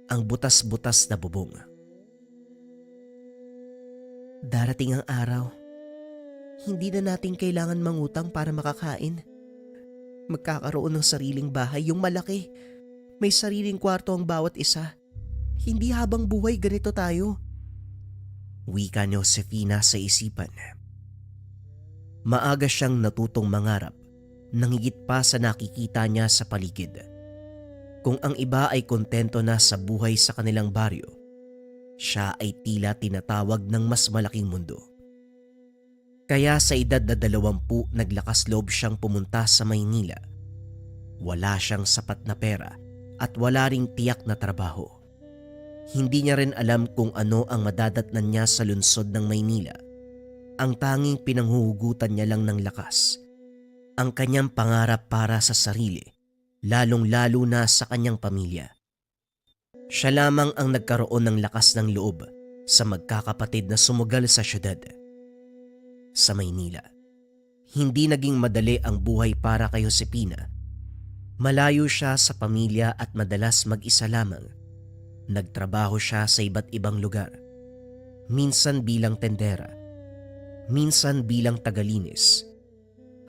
ang butas-butas na bubong. Darating ang araw, hindi na natin kailangan mangutang para makakain. Magkakaroon ng sariling bahay, yung malaki. May sariling kwarto ang bawat isa. Hindi habang buhay ganito tayo. Wika ni Josefina sa isipan. Maaga siyang natutong mangarap nang higit pa sa nakikita niya sa paligid. Kung ang iba ay kontento na sa buhay sa kanilang baryo, siya ay tila tinatawag ng mas malaking mundo. Kaya sa edad na 20 naglakas loob siyang pumunta sa Maynila. Wala siyang sapat na pera at wala ring tiyak na trabaho. Hindi niya rin alam kung ano ang madadatnan niya sa lungsod ng Maynila. Ang tanging pinanghuhugutan niya lang ng lakas, ang kanyang pangarap para sa sarili, lalong-lalo na sa kanyang pamilya. Siya lamang ang nagkaroon ng lakas ng loob sa magkakapatid na sumugal sa syudad. Sa Maynila, hindi naging madali ang buhay para kay Josefina. Malayo siya sa pamilya at madalas mag-isa lamang. Nagtrabaho siya sa iba't ibang lugar. Minsan bilang tendera, minsan bilang tagalinis,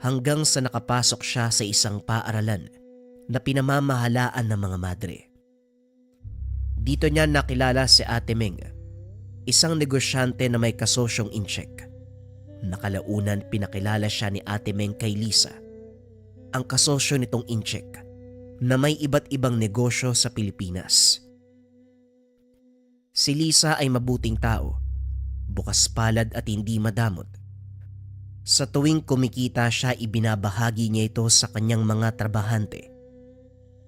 hanggang sa nakapasok siya sa isang paaralan na pinamamahalaan ng mga madre. Dito niya nakilala si Ate Meng, isang negosyante na may kasosyong incheck. Nakalaunan pinakilala siya ni Ate Meng kay Lisa, ang kasosyo nitong incheck na may iba't ibang negosyo sa Pilipinas. Si Lisa ay mabuting tao, bukas palad at hindi madamot. Sa tuwing kumikita siya, ibinabahagi niya ito sa kanyang mga trabahante.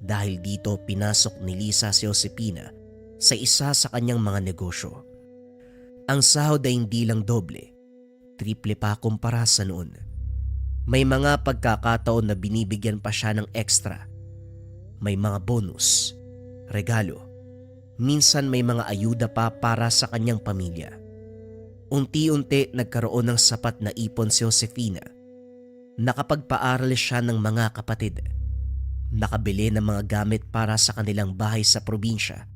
Dahil dito pinasok ni Lisa si Josefina sa isa sa kanyang mga negosyo. Ang sahod ay hindi lang doble, triple pa kumpara sa noon. May mga pagkakataon na binibigyan pa siya ng extra. May mga bonus, regalo, minsan may mga ayuda pa para sa kanyang pamilya. Unti-unti nagkaroon ng sapat na ipon si Josefina. Nakapagpaaral siya ng mga kapatid. Nakabili ng mga gamit para sa kanilang bahay sa probinsya.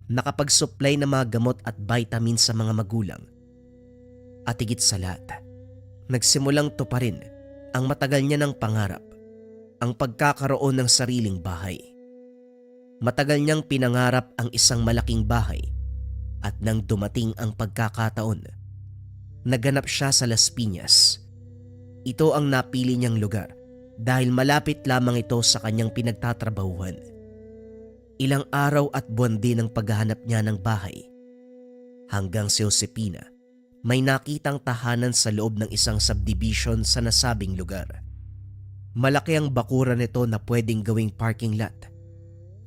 Nakapag-supply ng mga gamot at vitamin sa mga magulang. At higit sa lahat, nagsimulang tuparin ang matagal niya ng pangarap, ang pagkakaroon ng sariling bahay. Matagal niyang pinangarap ang isang malaking bahay at nang dumating ang pagkakataon, naganap siya sa Las Piñas. Ito ang napili niyang lugar dahil malapit lamang ito sa kanyang pinagtatrabahuhan. Ilang araw at buwan din ang paghahanap niya ng bahay. Hanggang si Josefina may nakitang tahanan sa loob ng isang subdivision sa nasabing lugar. Malaki ang bakuran nito na pwedeng gawing parking lot.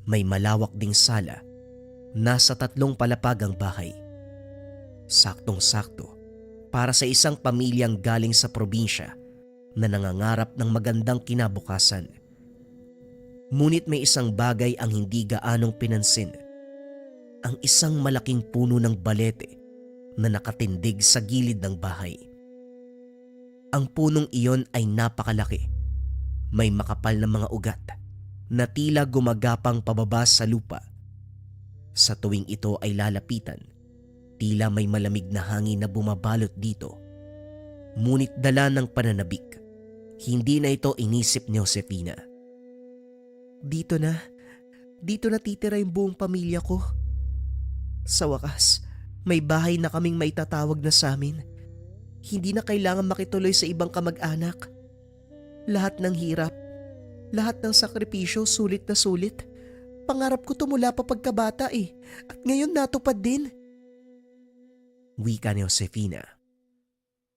May malawak ding sala. Nasa 3 palapag ang bahay. Saktong-sakto para sa isang pamilyang galing sa probinsya na nangangarap ng magandang kinabukasan. Ngunit may isang bagay ang hindi gaanong pinansin. Ang isang malaking puno ng balete na nakatindig sa gilid ng bahay. Ang punong iyon ay napakalaki. May makapal na mga ugat na tila gumagapang pababa sa lupa. Sa tuwing ito ay lalapitan, tila may malamig na hangin na bumabalot dito. Ngunit dala ng pananabik, hindi na ito inisip ni Josefina. Dito na titira yung buong pamilya ko. Sa wakas, may bahay na kaming maitatawag na sa amin. Hindi na kailangan makituloy sa ibang kamag-anak. Lahat ng hirap, lahat ng sakripisyo sulit na sulit. Pangarap ko to mula pa pagkabata at ngayon natupad din. Wika ni Josefina.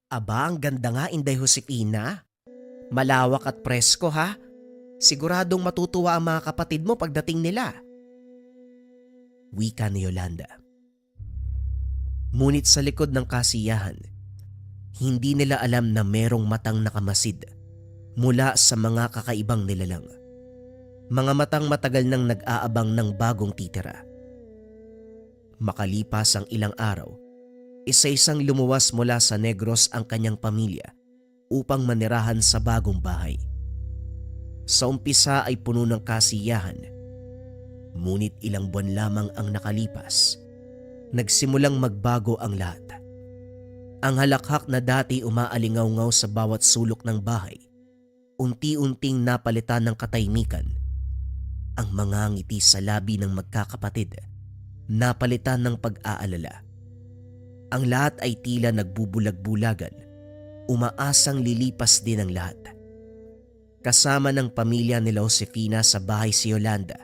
Aba, ang ganda nga, Inday Josefina. Malawak at presko ha. Siguradong matutuwa ang mga kapatid mo pagdating nila. Wika ni Yolanda. Ngunit sa likod ng kasiyahan, hindi nila alam na merong matang nakamasid mula sa mga kakaibang nilalang. Mga matang matagal nang nag-aabang ng bagong titira. Makalipas ang ilang araw, isa-isang lumuwas mula sa Negros ang kanyang pamilya upang manirahan sa bagong bahay. Sa umpisa ay puno ng kasiyahan, ngunit ilang buwan lamang ang nakalipas, nagsimulang magbago ang lahat. Ang halakhak na dati umaalingaw-ngaw sa bawat sulok ng bahay, unti-unting napalitan ng katahimikan. Ang mga ngiti sa labi ng magkakapatid, napalitan ng pag-aalala. Ang lahat ay tila nagbubulag-bulagan, umaasang lilipas din ang lahat. Kasama ng pamilya ni Josefina sa bahay si Yolanda,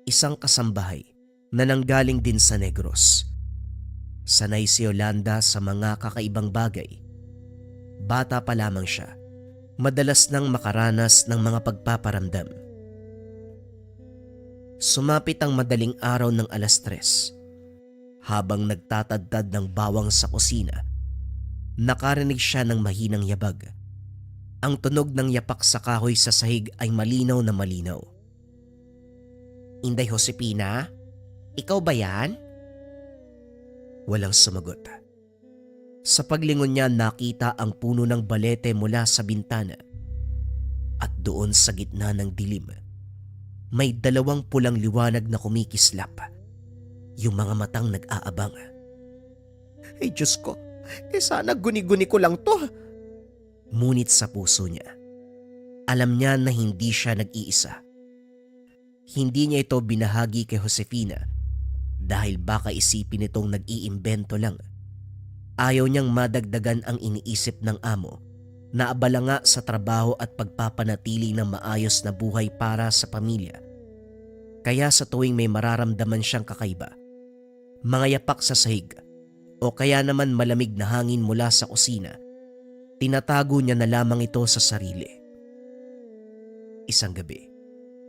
isang kasambahay na nanggaling din sa Negros. Sanay si Yolanda sa mga kakaibang bagay. Bata pa lamang siya, madalas nang makaranas ng mga pagpaparamdam. Sumapit ang madaling araw ng 3:00. Habang nagtatadtad ng bawang sa kusina, nakarinig siya ng mahinang yabag. Ang tunog ng yapak sa kahoy sa sahig ay malinaw na malinaw. Inday Josefina, ikaw ba yan? Walang sumagot. Sa paglingon niya, nakita ang puno ng balete mula sa bintana. At doon sa gitna ng dilim, may 2 pulang liwanag na kumikislap. Yung mga matang nag-aabang. Ay Diyos ko, sana guni-guni ko lang to. Ngunit sa puso niya, alam niya na hindi siya nag-iisa. Hindi niya ito binahagi kay Josefina dahil baka isipin nitong nag-iimbento lang. Ayaw niyang madagdagan ang iniisip ng amo na abala nga sa trabaho at pagpapanatili ng maayos na buhay para sa pamilya. Kaya sa tuwing may mararamdaman siyang kakaiba, mga yapak sa sahig o kaya naman malamig na hangin mula sa kusina, tinatago niya na lamang ito sa sarili. Isang gabi,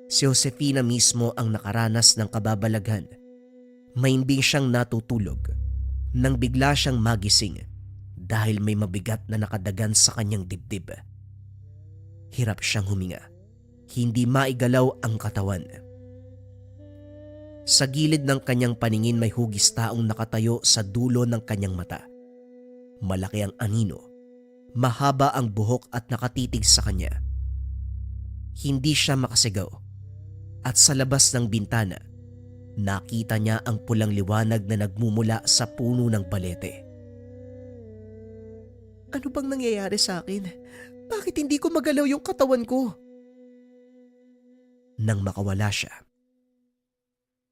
si Josefina mismo ang nakaranas ng kababalaghan. Mahimbing siyang natutulog nang bigla siyang magising dahil may mabigat na nakadagan sa kanyang dibdib. Hirap siyang huminga, hindi maigalaw ang katawan. Sa gilid ng kanyang paningin may hugis taong nakatayo sa dulo ng kanyang mata. Malaki ang anino, mahaba ang buhok at nakatitig sa kanya. Hindi siya makasigaw at sa labas ng bintana, nakita niya ang pulang liwanag na nagmumula sa puno ng balete. Ano bang nangyayari sa akin? Bakit hindi ko magalaw yung katawan ko? Nang makawala siya,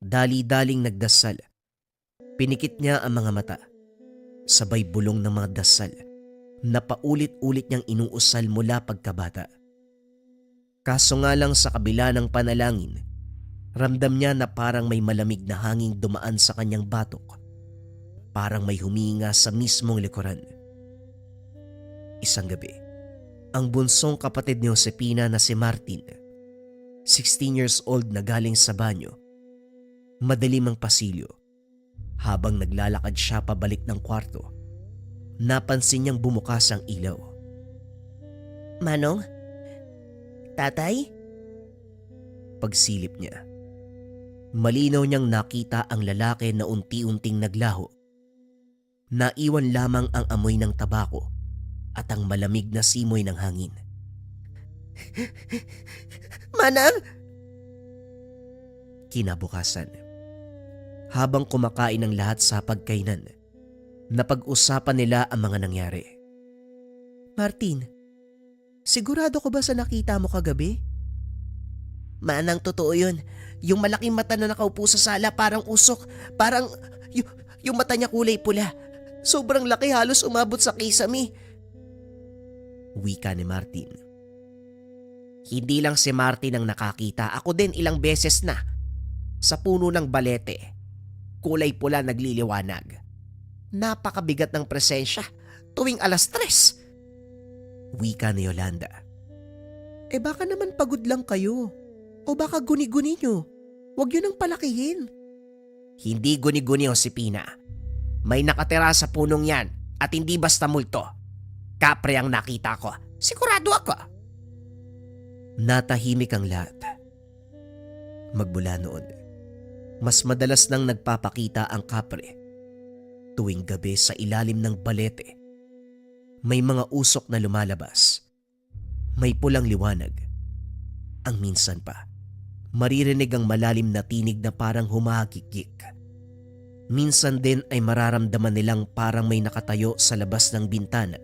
dali-daling nagdasal. Pinikit niya ang mga mata. Sabay bulong ng mga dasal na paulit-ulit niyang inuusal mula pagkabata. Kaso nga lang sa kabila ng panalangin, ramdam niya na parang may malamig na hangin dumaan sa kanyang batok. Parang may huminga sa mismong likuran. Isang gabi, ang bunsong kapatid ni Josefina na si Martin, 16 years old na galing sa banyo, madilim ang pasilyo. Habang naglalakad siya pabalik ng kwarto, napansin niyang bumukas ang ilaw. Manong? Tatay? Pagsilip niya, malinaw niyang nakita ang lalaki na unti-unting naglaho. Naiwan lamang ang amoy ng tabako at ang malamig na simoy ng hangin. Manang! Kinabukasan, habang kumakain ang lahat sa pagkainan, napag-usapan nila ang mga nangyari. Martin, sigurado ko ba sa nakita mo kagabi? Manang, totoo yun. Yung malaking mata na nakaupo sa sala parang usok. Parang yung mata niya kulay pula. Sobrang laki, halos umabot sa kisame. Wika ni Martin. Hindi lang si Martin ang nakakita. Ako din ilang beses na. Sa puno ng balete, kulay pula nagliliwanag. Napakabigat ng presensya tuwing 3:00. Wika ni Yolanda. Baka naman pagod lang kayo. O baka guni-guni nyo. Huwag yun ang palakihin. Hindi guni-guni, Josepina. May nakatira sa punong yan at hindi basta multo. Kapre ang nakita ko. Sigurado ako. Natahimik ang lahat. Magmula noon, mas madalas nang nagpapakita ang kapre. Tuwing gabi sa ilalim ng balete, may mga usok na lumalabas. May pulang liwanag. Ang minsan pa, maririnig ang malalim na tinig na parang humahagikik. Minsan din ay mararamdaman nilang parang may nakatayo sa labas ng bintana.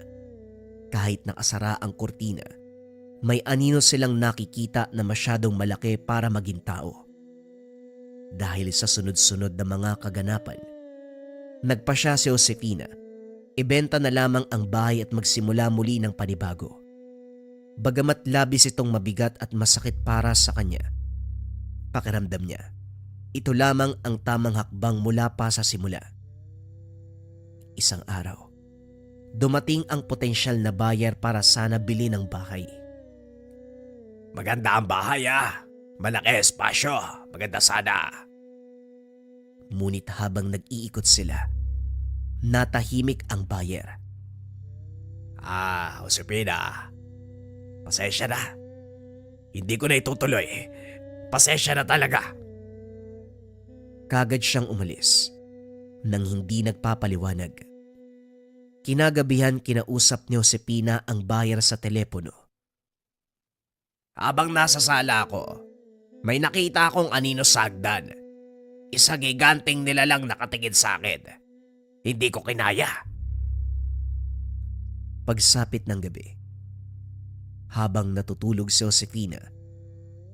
Kahit nakasara ang kurtina, may anino silang nakikita na masyadong malaki para maging tao. Dahil sa sunod-sunod na mga kaganapan, nagpasya si Josefina, ibenta na lamang ang bahay at magsimula muli ng panibago. Bagamat labis itong mabigat at masakit para sa kanya, pakiramdam niya, ito lamang ang tamang hakbang mula pa sa simula. Isang araw, dumating ang potensyal na buyer para sana bilhin ang bahay. Maganda ang bahay Malaki espasyo. Maganda sana. Ngunit habang nag-iikot sila, natahimik ang buyer. Josepina. Pasensya na. Hindi ko na itutuloy. Pasensya na talaga. Kagad siyang umalis nang hindi nagpapaliwanag. Kinagabihan kinausap ni Josepina ang buyer sa telepono. Habang nasa sala ako, may nakita akong anino sa hagdan. Isang giganting nilalang nakatingin sa akin. Hindi ko kinaya. Pagsapit ng gabi, habang natutulog si Josefina,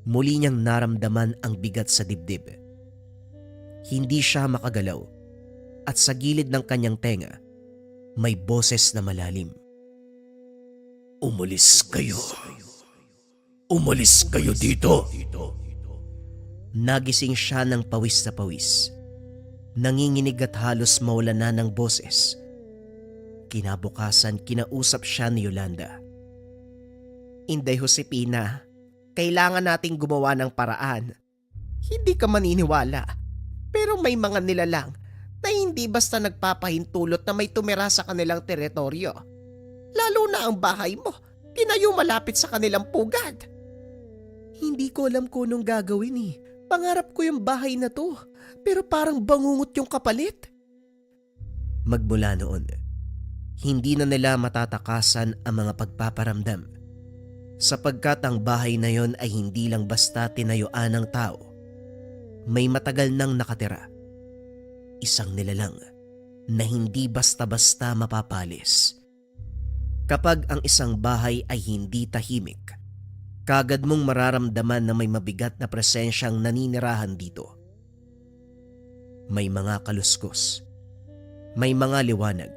muli niyang naramdaman ang bigat sa dibdib. Hindi siya makagalaw at sa gilid ng kanyang tenga, may boses na malalim. Umalis kayo. Umalis kayo dito. Nagising siya ng pawis na pawis. Nanginginig at halos mawala na ng boses. Kinabukasan, kinausap siya ni Yolanda. Inday Josepina, kailangan nating gumawa ng paraan. Hindi ka maniniwala, pero may mga nilalang na hindi basta nagpapahintulot na may tumira sa kanilang teritoryo. Lalo na ang bahay mo, tinayo malapit sa kanilang pugad. Hindi ko alam kung anong gagawin eh. Pangarap ko yung bahay na to, pero parang bangungot yung kapalit. Magmula noon, hindi na nila matatakasan ang mga pagpaparamdam, sapagkat ang bahay na yon ay hindi lang basta tinayuan ng tao. May matagal nang nakatira. Isang nilalang na hindi basta-basta mapapalis. Kapag ang isang bahay ay hindi tahimik, kagad mong mararamdaman na may mabigat na presensyang naninirahan dito. May mga kaluskos, may mga liwanag,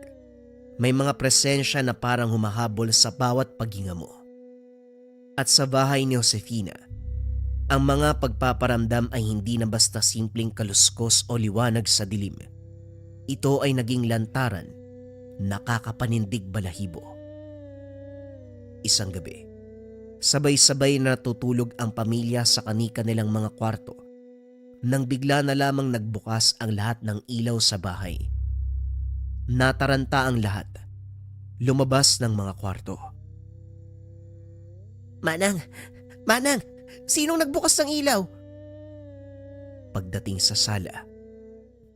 may mga presensya na parang humahabol sa bawat paghinga mo. At sa bahay ni Josefina, ang mga pagpaparamdam ay hindi na basta simpleng kaluskos o liwanag sa dilim. Ito ay naging lantaran, nakakapanindig balahibo. Isang gabi, sabay-sabay na natutulog ang pamilya sa kani-kanilang mga kwarto nang bigla na lamang nagbukas ang lahat ng ilaw sa bahay. Nataranta ang lahat, lumabas ng mga kwarto. Manang, Sinong nagbukas ng ilaw? Pagdating sa sala,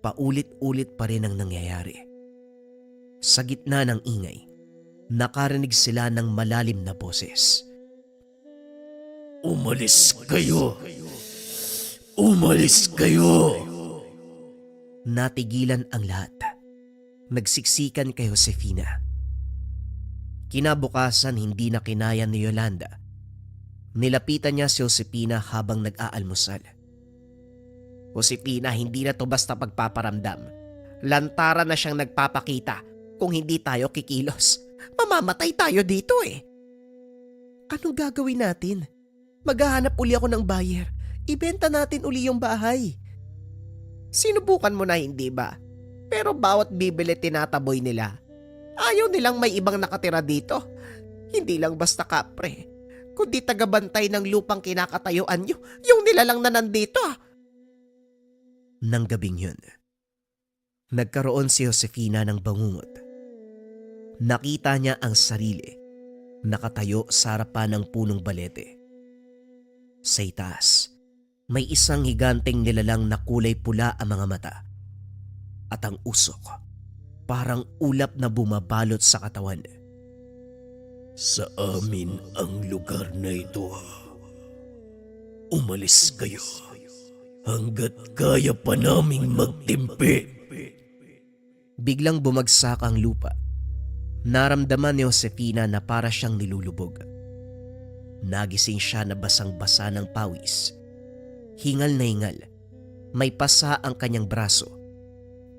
paulit-ulit pa rin ang nangyayari. Sa gitna ng ingay, nakarinig sila ng malalim na boses. Umalis kayo! Umalis kayo! Natigilan ang lahat. Nagsiksikan kay Josefina. Kinabukasan hindi na kinaya ni Yolanda. Nilapitan niya si Josefina habang nag-aalmusal. Josefina, hindi na to basta pagpaparamdam. Lantaran na siyang nagpapakita kung hindi tayo kikilos. Mamamatay tayo dito eh. Anong gagawin natin? Maghahanap uli ako ng buyer. Ibenta natin uli yung bahay. Sinubukan mo na hindi ba? Pero bawat bibili tinataboy nila. Ayaw nilang may ibang nakatira dito. Hindi lang basta kapre, kundi tagabantay ng lupang kinakatayuan nyo, yung nilalang na nandito. Nang gabing yun, nagkaroon si Josefina ng bangungot. Nakita niya ang sarili, nakatayo sa harapan ng punong balete. Sa itaas, may isang higanteng nilalang na kulay pula ang mga mata. At ang usok, parang ulap na bumabalot sa katawan. Sa amin ang lugar na ito. Umalis kayo hanggat kaya pa naming magtimpi. Biglang bumagsak ang lupa. Naramdaman ni Josefina na para siyang nilulubog. Nagising siya na basang-basa ng pawis. Hingal na hingal. May pasa ang kanyang braso.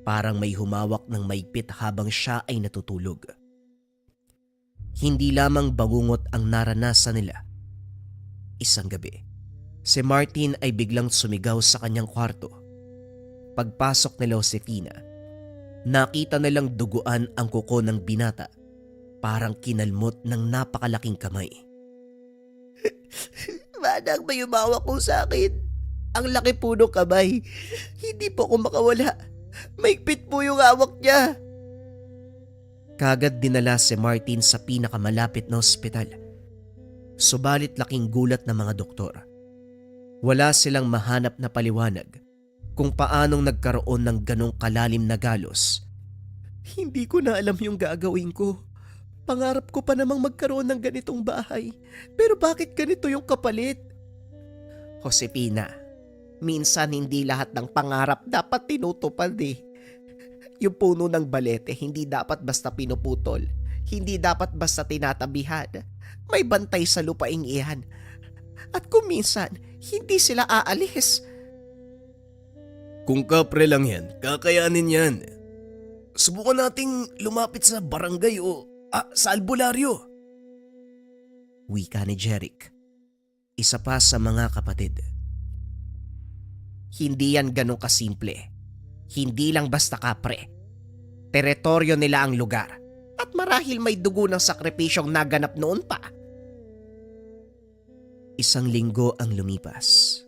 Parang may humawak ng maigpit habang siya ay natutulog. Hindi lamang bangungot ang naranasan nila. Isang gabi, si Martin ay biglang sumigaw sa kanyang kwarto. Pagpasok nila Josefina, nakita nilang duguan ang kuko ng binata, parang kinalmot ng napakalaking kamay. Manang, may umawak ko sa akin. Ang laki po ng kamay. Hindi po ako makawala. Maigpit po yung hawak niya. Kagad dinala si Martin sa pinakamalapit na ospital. Subalit laking gulat ng mga doktor. Wala silang mahanap na paliwanag kung paanong nagkaroon ng ganong kalalim na galos. Hindi ko na alam yung gagawin ko. Pangarap ko pa namang magkaroon ng ganitong bahay. Pero bakit ganito yung kapalit? Josefina, minsan hindi lahat ng pangarap dapat tinutupad eh. Yung puno ng balete hindi dapat basta pinuputol. Hindi dapat basta tinatabihan. May bantay sa lupaing iyan. At kung minsan, hindi sila aalis. Kung kapre lang yan, kakayanin yan. Subukan nating lumapit sa barangay o sa albularyo. Wika ni Jeric, isa pa sa mga kapatid. Hindi yan ganun kasimple. Hindi lang basta kapre. Teritoryo nila ang lugar. At marahil may dugo ng sakripisyong naganap noon pa. Isang linggo ang lumipas.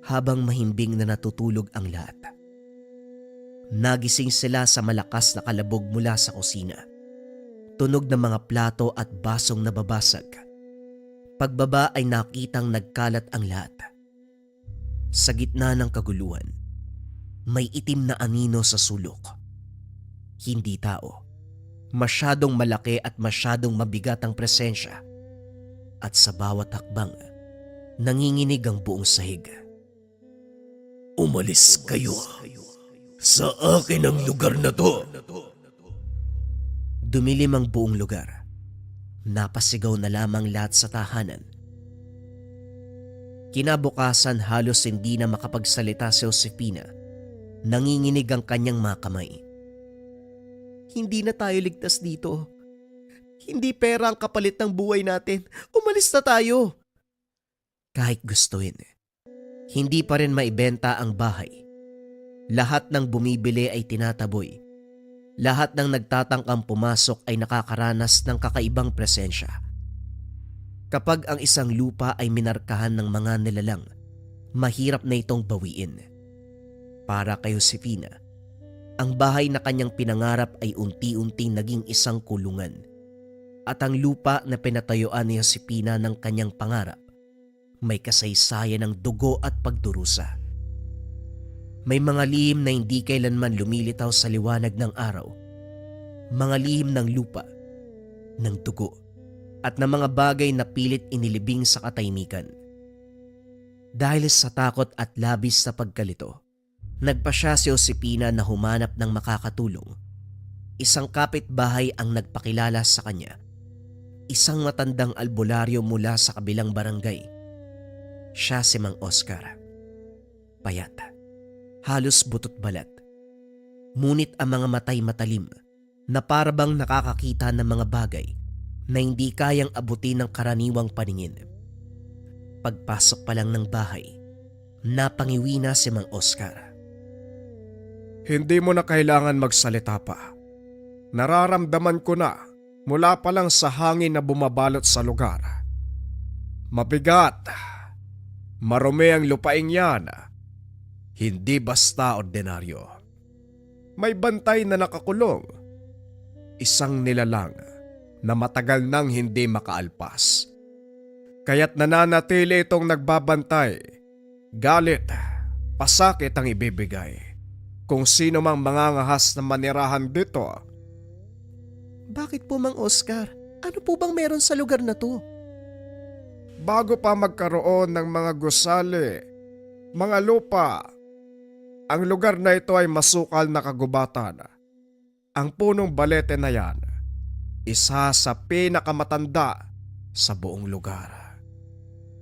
Habang mahimbing na natutulog ang lahat. Nagising sila sa malakas na kalabog mula sa kusina. Tunog ng mga plato at basong nababasag. Pagbaba ay nakitang nagkalat ang lahat. Sa gitna ng kaguluhan, may itim na anino sa sulok. Hindi tao. Masyadong malaki at masyadong mabigat ang presensya. At sa bawat hakbang, nanginginig ang buong sahig. Umalis kayo. Sa akin ang lugar na to. Dumilim ang buong lugar. Napasigaw na lamang lahat sa tahanan. Kinabukasan halos hindi na makapagsalita si Josefina. Nanginginig ang kanyang mga kamay. Hindi na tayo ligtas dito. Hindi pera ang kapalit ng buhay natin. Umalis na tayo. Kahit gustuin, hindi pa rin maibenta ang bahay. Lahat ng bumibili ay tinataboy. Lahat ng nagtatangkang pumasok ay nakakaranas ng kakaibang presensya. Kapag ang isang lupa ay minarkahan ng mga nilalang, mahirap na itong bawiin. Para kay Josefina, ang bahay na kanyang pinangarap ay unti-unting naging isang kulungan. At ang lupa na pinatayuan ni Josefina ng kanyang pangarap, may kasaysayan ng dugo at pagdurusa. May mga lihim na hindi kailanman lumilitaw sa liwanag ng araw, mga lihim ng lupa, ng dugo, at ng mga bagay na pilit inilibing sa katahimikan. Dahil sa takot at labis na pagkalito, nagpa siya si Josefina na humanap ng makakatulong. Isang kapitbahay ang nagpakilala sa kanya. Isang matandang albularyo mula sa kabilang barangay. Siya si Mang Oscar. Payat, halos butot balat. Ngunit ang mga matay matalim na parabang nakakakita ng mga bagay na hindi kayang abutin ng karaniwang paningin. Pagpasok pa lang ng bahay, napangiwi na si Mang Oscar. Hindi mo na kailangan magsalita pa. Nararamdaman ko na mula pa lang sa hangin na bumabalot sa lugar. Mabigat. Marumi ang lupaing yan. Hindi basta ordinaryo. May bantay na nakakulong. Isang nilalang na matagal nang hindi makaalpas. Kaya't nananatili itong nagbabantay. Galit, pasakit ang ibibigay. Kung sino mang mangangahas na manirahan dito. Bakit po, Mang Oscar? Ano po bang meron sa lugar na to? Bago pa magkaroon ng mga gusali, mga lupa, ang lugar na ito ay masukal na kagubatan. Ang punong balete na yan, isa sa pinakamatanda sa buong lugar.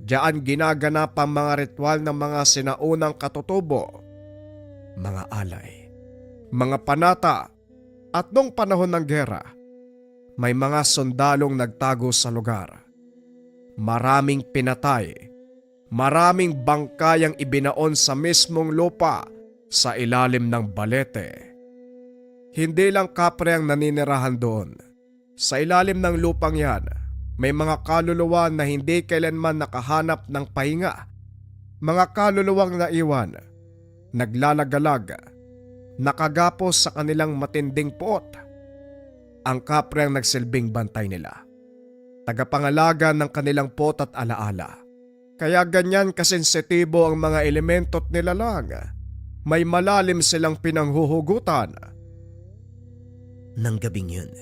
Diyan ginaganap ang mga ritual ng mga sinaunang katutubo, mga alay, mga panata, at noong panahon ng gera, may mga sundalong nagtago sa lugar. Maraming pinatay, maraming bangkayang ibinaon sa mismong lupa sa ilalim ng balete. Hindi lang kapre ang naninirahan doon. Sa ilalim ng lupang yan, may mga kaluluwa na hindi kailanman nakahanap ng pahinga. Mga kaluluwang naiwan, naglalagalag, nakagapos sa kanilang matinding puot. Ang kapre ang nagsilbing bantay nila. Tagapangalaga ng kanilang pot at alaala. Kaya ganyan kasensitibo ang mga elemento't nilalang. May malalim silang pinanghuhugutan. Nang gabing yun,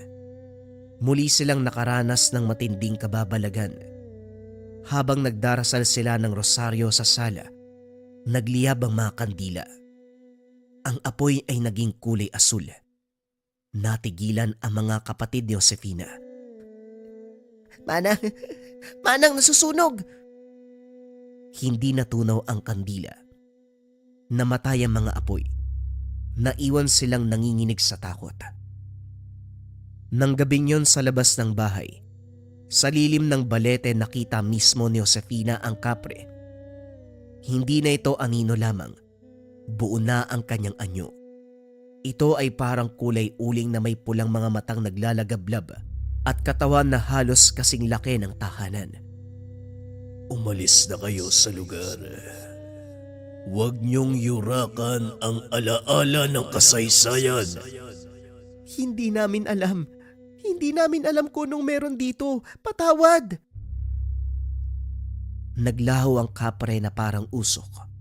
muli silang nakaranas ng matinding kababalagan. Habang nagdarasal sila ng rosaryo sa sala, nagliyab ang mga kandila. Ang apoy ay naging kulay asul. Natigilan ang mga kapatid ni Josefina. Manang nasusunog! Hindi natunaw ang kandila. Namatay ang mga apoy. Naiwan silang nanginginig sa takot. Nang gabing yon sa labas ng bahay, sa lilim ng balete nakita mismo ni Josefina ang kapre. Hindi na ito anino lamang. Buo na ang kanyang anyo. Ito ay parang kulay uling na may pulang mga matang naglalagablab at katawan na halos kasing laki ng tahanan. Umalis na kayo sa lugar. Huwag niyong yurakan ang alaala ng kasaysayan. Hindi namin alam. Hindi namin alam kung anong meron dito. Patawad! Naglaho ang kapre na parang usok.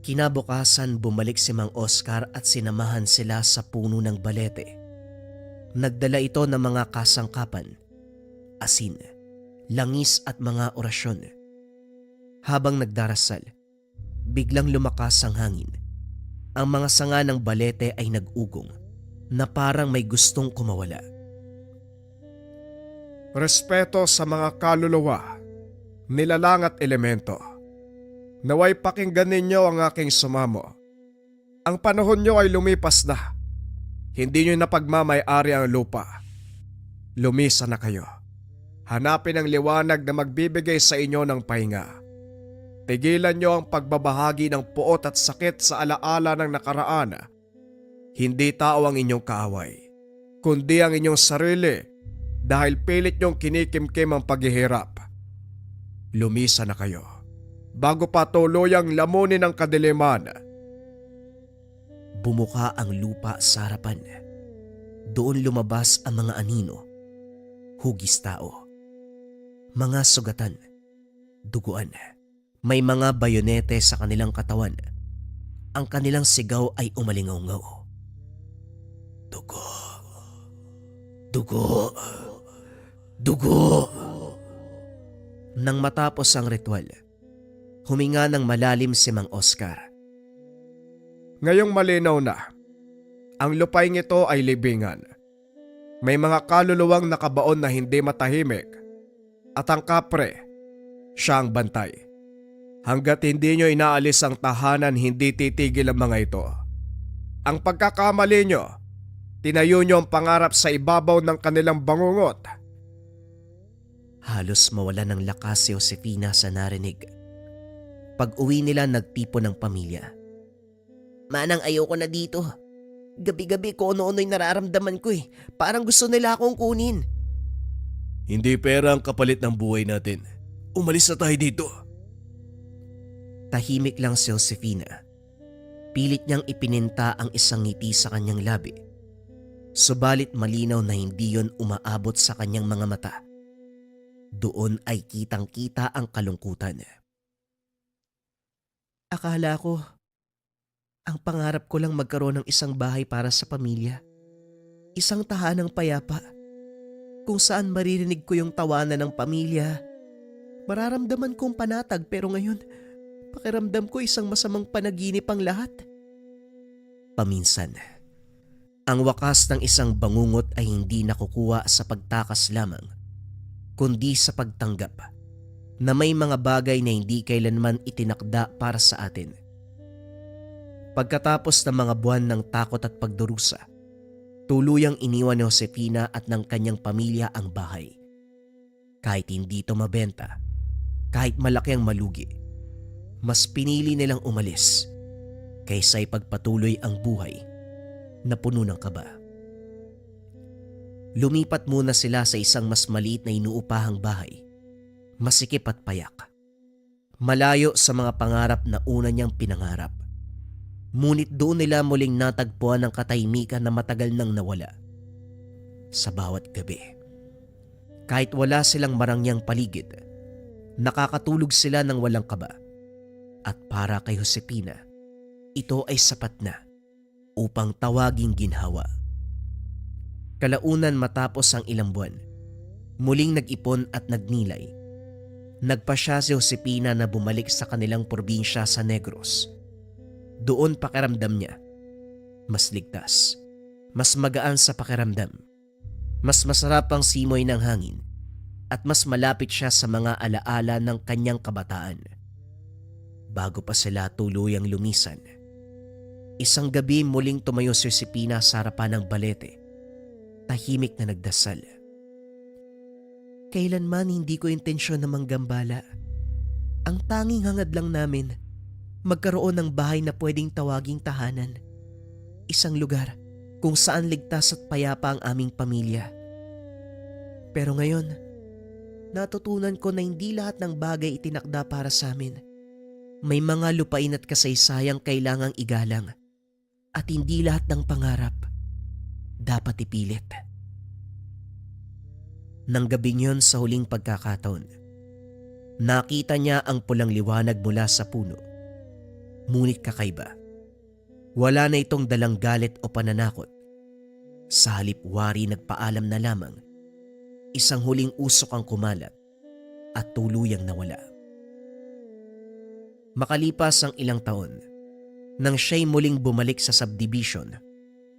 Kinabukasan bumalik si Mang Oscar at sinamahan sila sa puno ng balete. Nagdala ito ng mga kasangkapan, asin, langis at mga orasyon. Habang nagdarasal, biglang lumakas ang hangin. Ang mga sanga ng balete ay nag-ugong na parang may gustong kumawala. Respeto sa mga kaluluwa, nilalang at elemento. Naway pakinggan ninyo ang aking sumamo. Ang panahon nyo ay lumipas na. Hindi nyo napagmamay-ari ang lupa. Lumisa na kayo. Hanapin ang liwanag na magbibigay sa inyo ng pahinga. Tigilan nyo ang pagbabahagi ng puot at sakit sa alaala ng nakaraan. Hindi tao ang inyong kaaway, kundi ang inyong sarili dahil pilit nyong kinikimkim ang paghihirap. Lumisa na kayo bago pa tuluyang lamunin ang kadiliman. Bumuka ang lupa sa harapan. Doon lumabas ang mga anino, hugis tao, mga sugatan, duguan. May mga bayonete sa kanilang katawan. Ang kanilang sigaw ay umalingaw-ngaw. Dugo. Dugo. Dugo. Nang matapos ang ritual, huminga ng malalim si Mang Oscar. Ngayong malinaw na, ang lupaing ito ay libingan. May mga kaluluwang nakabaon na hindi matahimik at ang kapre, siya ang bantay. Hanggat hindi nyo inaalis ang tahanan, hindi titigil ang mga ito. Ang pagkakamali nyo, tinayo nyo ang pangarap sa ibabaw ng kanilang bangungot. Halos mawala ng lakas si Josefina sa narinig. Pag-uwi nila, nagtipon ng pamilya. Manang, ayoko na dito. Gabi-gabi ko ano-ano'y nararamdaman ko eh. Parang gusto nila akong kunin. Hindi pera ang kapalit ng buhay natin. Umalis na tayo dito. Tahimik lang si Josefina. Pilit niyang ipininta ang isang ngiti sa kanyang labi. Subalit malinaw na hindi yon umaabot sa kanyang mga mata. Doon ay kitang-kita ang kalungkutan. Akala ko, ang pangarap ko lang magkaroon ng isang bahay para sa pamilya. Isang tahanang payapa, kung saan maririnig ko yung tawanan ng pamilya. Mararamdaman kong panatag, pero ngayon, pakiramdam ko isang masamang panaginip ang lahat. Paminsan, ang wakas ng isang bangungot ay hindi nakukuha sa pagtakas lamang, kundi sa pagtanggap na may mga bagay na hindi kailanman itinakda para sa atin. Pagkatapos ng mga buwan ng takot at pagdurusa, tuluyang iniwan ni Josefina at ng kanyang pamilya ang bahay. Kahit hindi ito mabenta, kahit malaki ang malugi, mas pinili nilang umalis kaysa ipagpatuloy ang buhay na puno ng kaba. Lumipat muna sila sa isang mas maliit na inuupahang bahay, masikip at payak, malayo sa mga pangarap na una niyang pinangarap. Ngunit doon nila muling natagpuan ang katahimikan na matagal nang nawala. Sa bawat gabi, kahit wala silang marangyang paligid, nakakatulog sila ng walang kaba. At para kay Josefina, ito ay sapat na upang tawaging ginhawa. Kalaunan, matapos ang ilang buwan, muling nag-ipon at nagnilay. Nagpasya si Josefina na bumalik sa kanilang probinsya sa Negros. Doon pakiramdam niya, mas ligtas, mas magaan sa pakiramdam, mas masarap ang simoy ng hangin, at mas malapit siya sa mga alaala ng kanyang kabataan. Bago pa sila tuluyang lumisan, isang gabi muling tumayo si Josefina sa harapan ng balete, tahimik na nagdasal. Kailanman hindi ko intensyon na manggambala. Ang tanging hangad lang namin, magkaroon ng bahay na pwedeng tawaging tahanan. Isang lugar kung saan ligtas at payapa ang aming pamilya. Pero ngayon, natutunan ko na hindi lahat ng bagay itinakda para sa amin. May mga lupain at kasaysayang kailangang igalang. At hindi lahat ng pangarap dapat ipilit. Nang gabing yun, sa huling pagkakataon, nakita niya ang pulang liwanag mula sa puno. Ngunit kakaiba. Wala na itong dalang galit o pananakot. Sa halip, wari nagpaalam na lamang. Isang huling usok ang kumalat at tuluyang nawala. Makalipas ang ilang taon, nang siya'y muling bumalik sa subdivision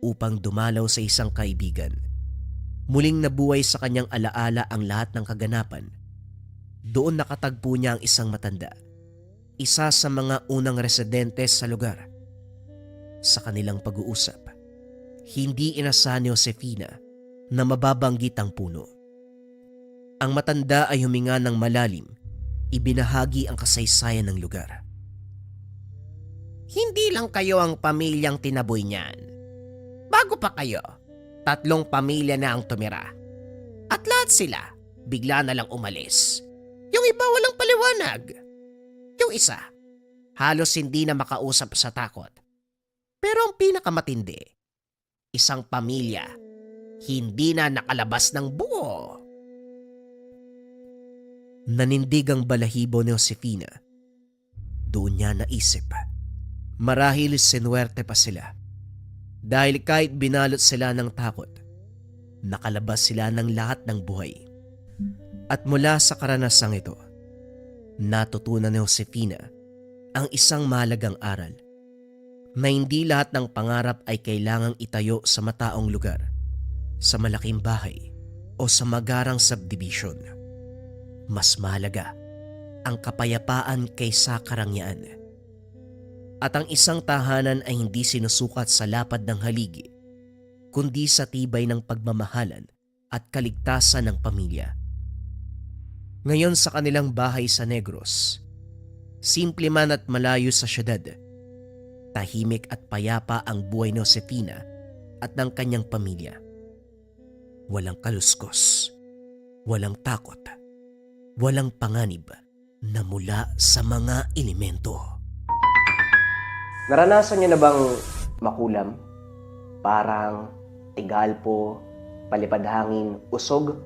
upang dumalaw sa isang kaibigan, muling nabuhay sa kanyang alaala ang lahat ng kaganapan. Doon nakatagpo niya ang isang matanda, isa sa mga unang residente sa lugar. Sa kanilang pag-uusap, hindi inasahan ni Josefina na mababanggit ang puno. Ang matanda ay huminga ng malalim, ibinahagi ang kasaysayan ng lugar. Hindi lang kayo ang pamilyang tinaboy niyan. Bago pa kayo, 3 pamilya na ang tumira. At lahat sila bigla na lang umalis. Yung iba walang paliwanag. Yung isa, halos hindi na makausap sa takot. Pero ang pinakamatindi, isang pamilya, hindi na nakalabas ng buo. Nanindig ang balahibo ni Josefina. Doon niya naisip, marahil sinuwerte pa sila. Dahil kahit binalot sila ng takot, nakalabas sila ng lahat ng buhay. At mula sa karanasang ito, natutunan ni Josefina ang isang mahalagang aral na hindi lahat ng pangarap ay kailangang itayo sa mataong lugar, sa malaking bahay o sa magarang subdivision. Mas mahalaga ang kapayapaan kaysa karangyaan. At ang isang tahanan ay hindi sinusukat sa lapad ng haligi, kundi sa tibay ng pagmamahalan at kaligtasan ng pamilya. Ngayon sa kanilang bahay sa Negros, simple man at malayo sa syudad, tahimik at payapa ang buhay ni Josefina at ng kanyang pamilya. Walang kaluskos, walang takot, walang panganib na mula sa mga elemento. Naranasan niyo na bang makulam? Parang tigalpo, palipad hangin, usog,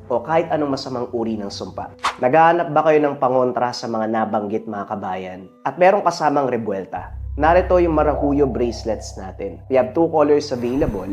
o kahit anong masamang uri ng sumpa? Naghahanap ba kayo ng pangontra sa mga nabanggit mga kabayan? At merong kasamang rebuelta. Narito yung Maracuyo bracelets natin. We have 2 colors available,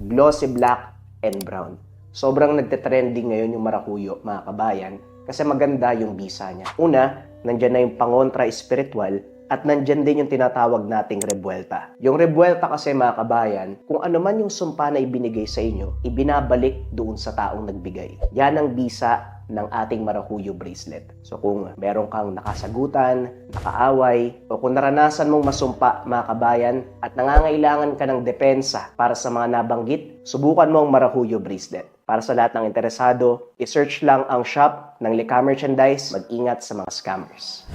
glossy black and brown. Sobrang nagte-trending ngayon yung Maracuyo mga kabayan kasi maganda yung bisa niya. Una, nandyan na yung pangontra espiritual at nandyan din yung tinatawag nating rebuelta. Yung rebuelta kasi mga kabayan, kung ano man yung sumpa na ibinigay sa inyo, ibinabalik doon sa taong nagbigay. Yan ang bisa ng ating Maracuyo bracelet. So kung meron kang nakasagutan, nakaaway, o kung naranasan mong masumpa mga kabayan at nangangailangan ka ng depensa para sa mga nabanggit, subukan mo ang Maracuyo bracelet. Para sa lahat ng interesado, i-search lang ang shop ng Lika Merchandise. Mag-ingat sa mga scammers.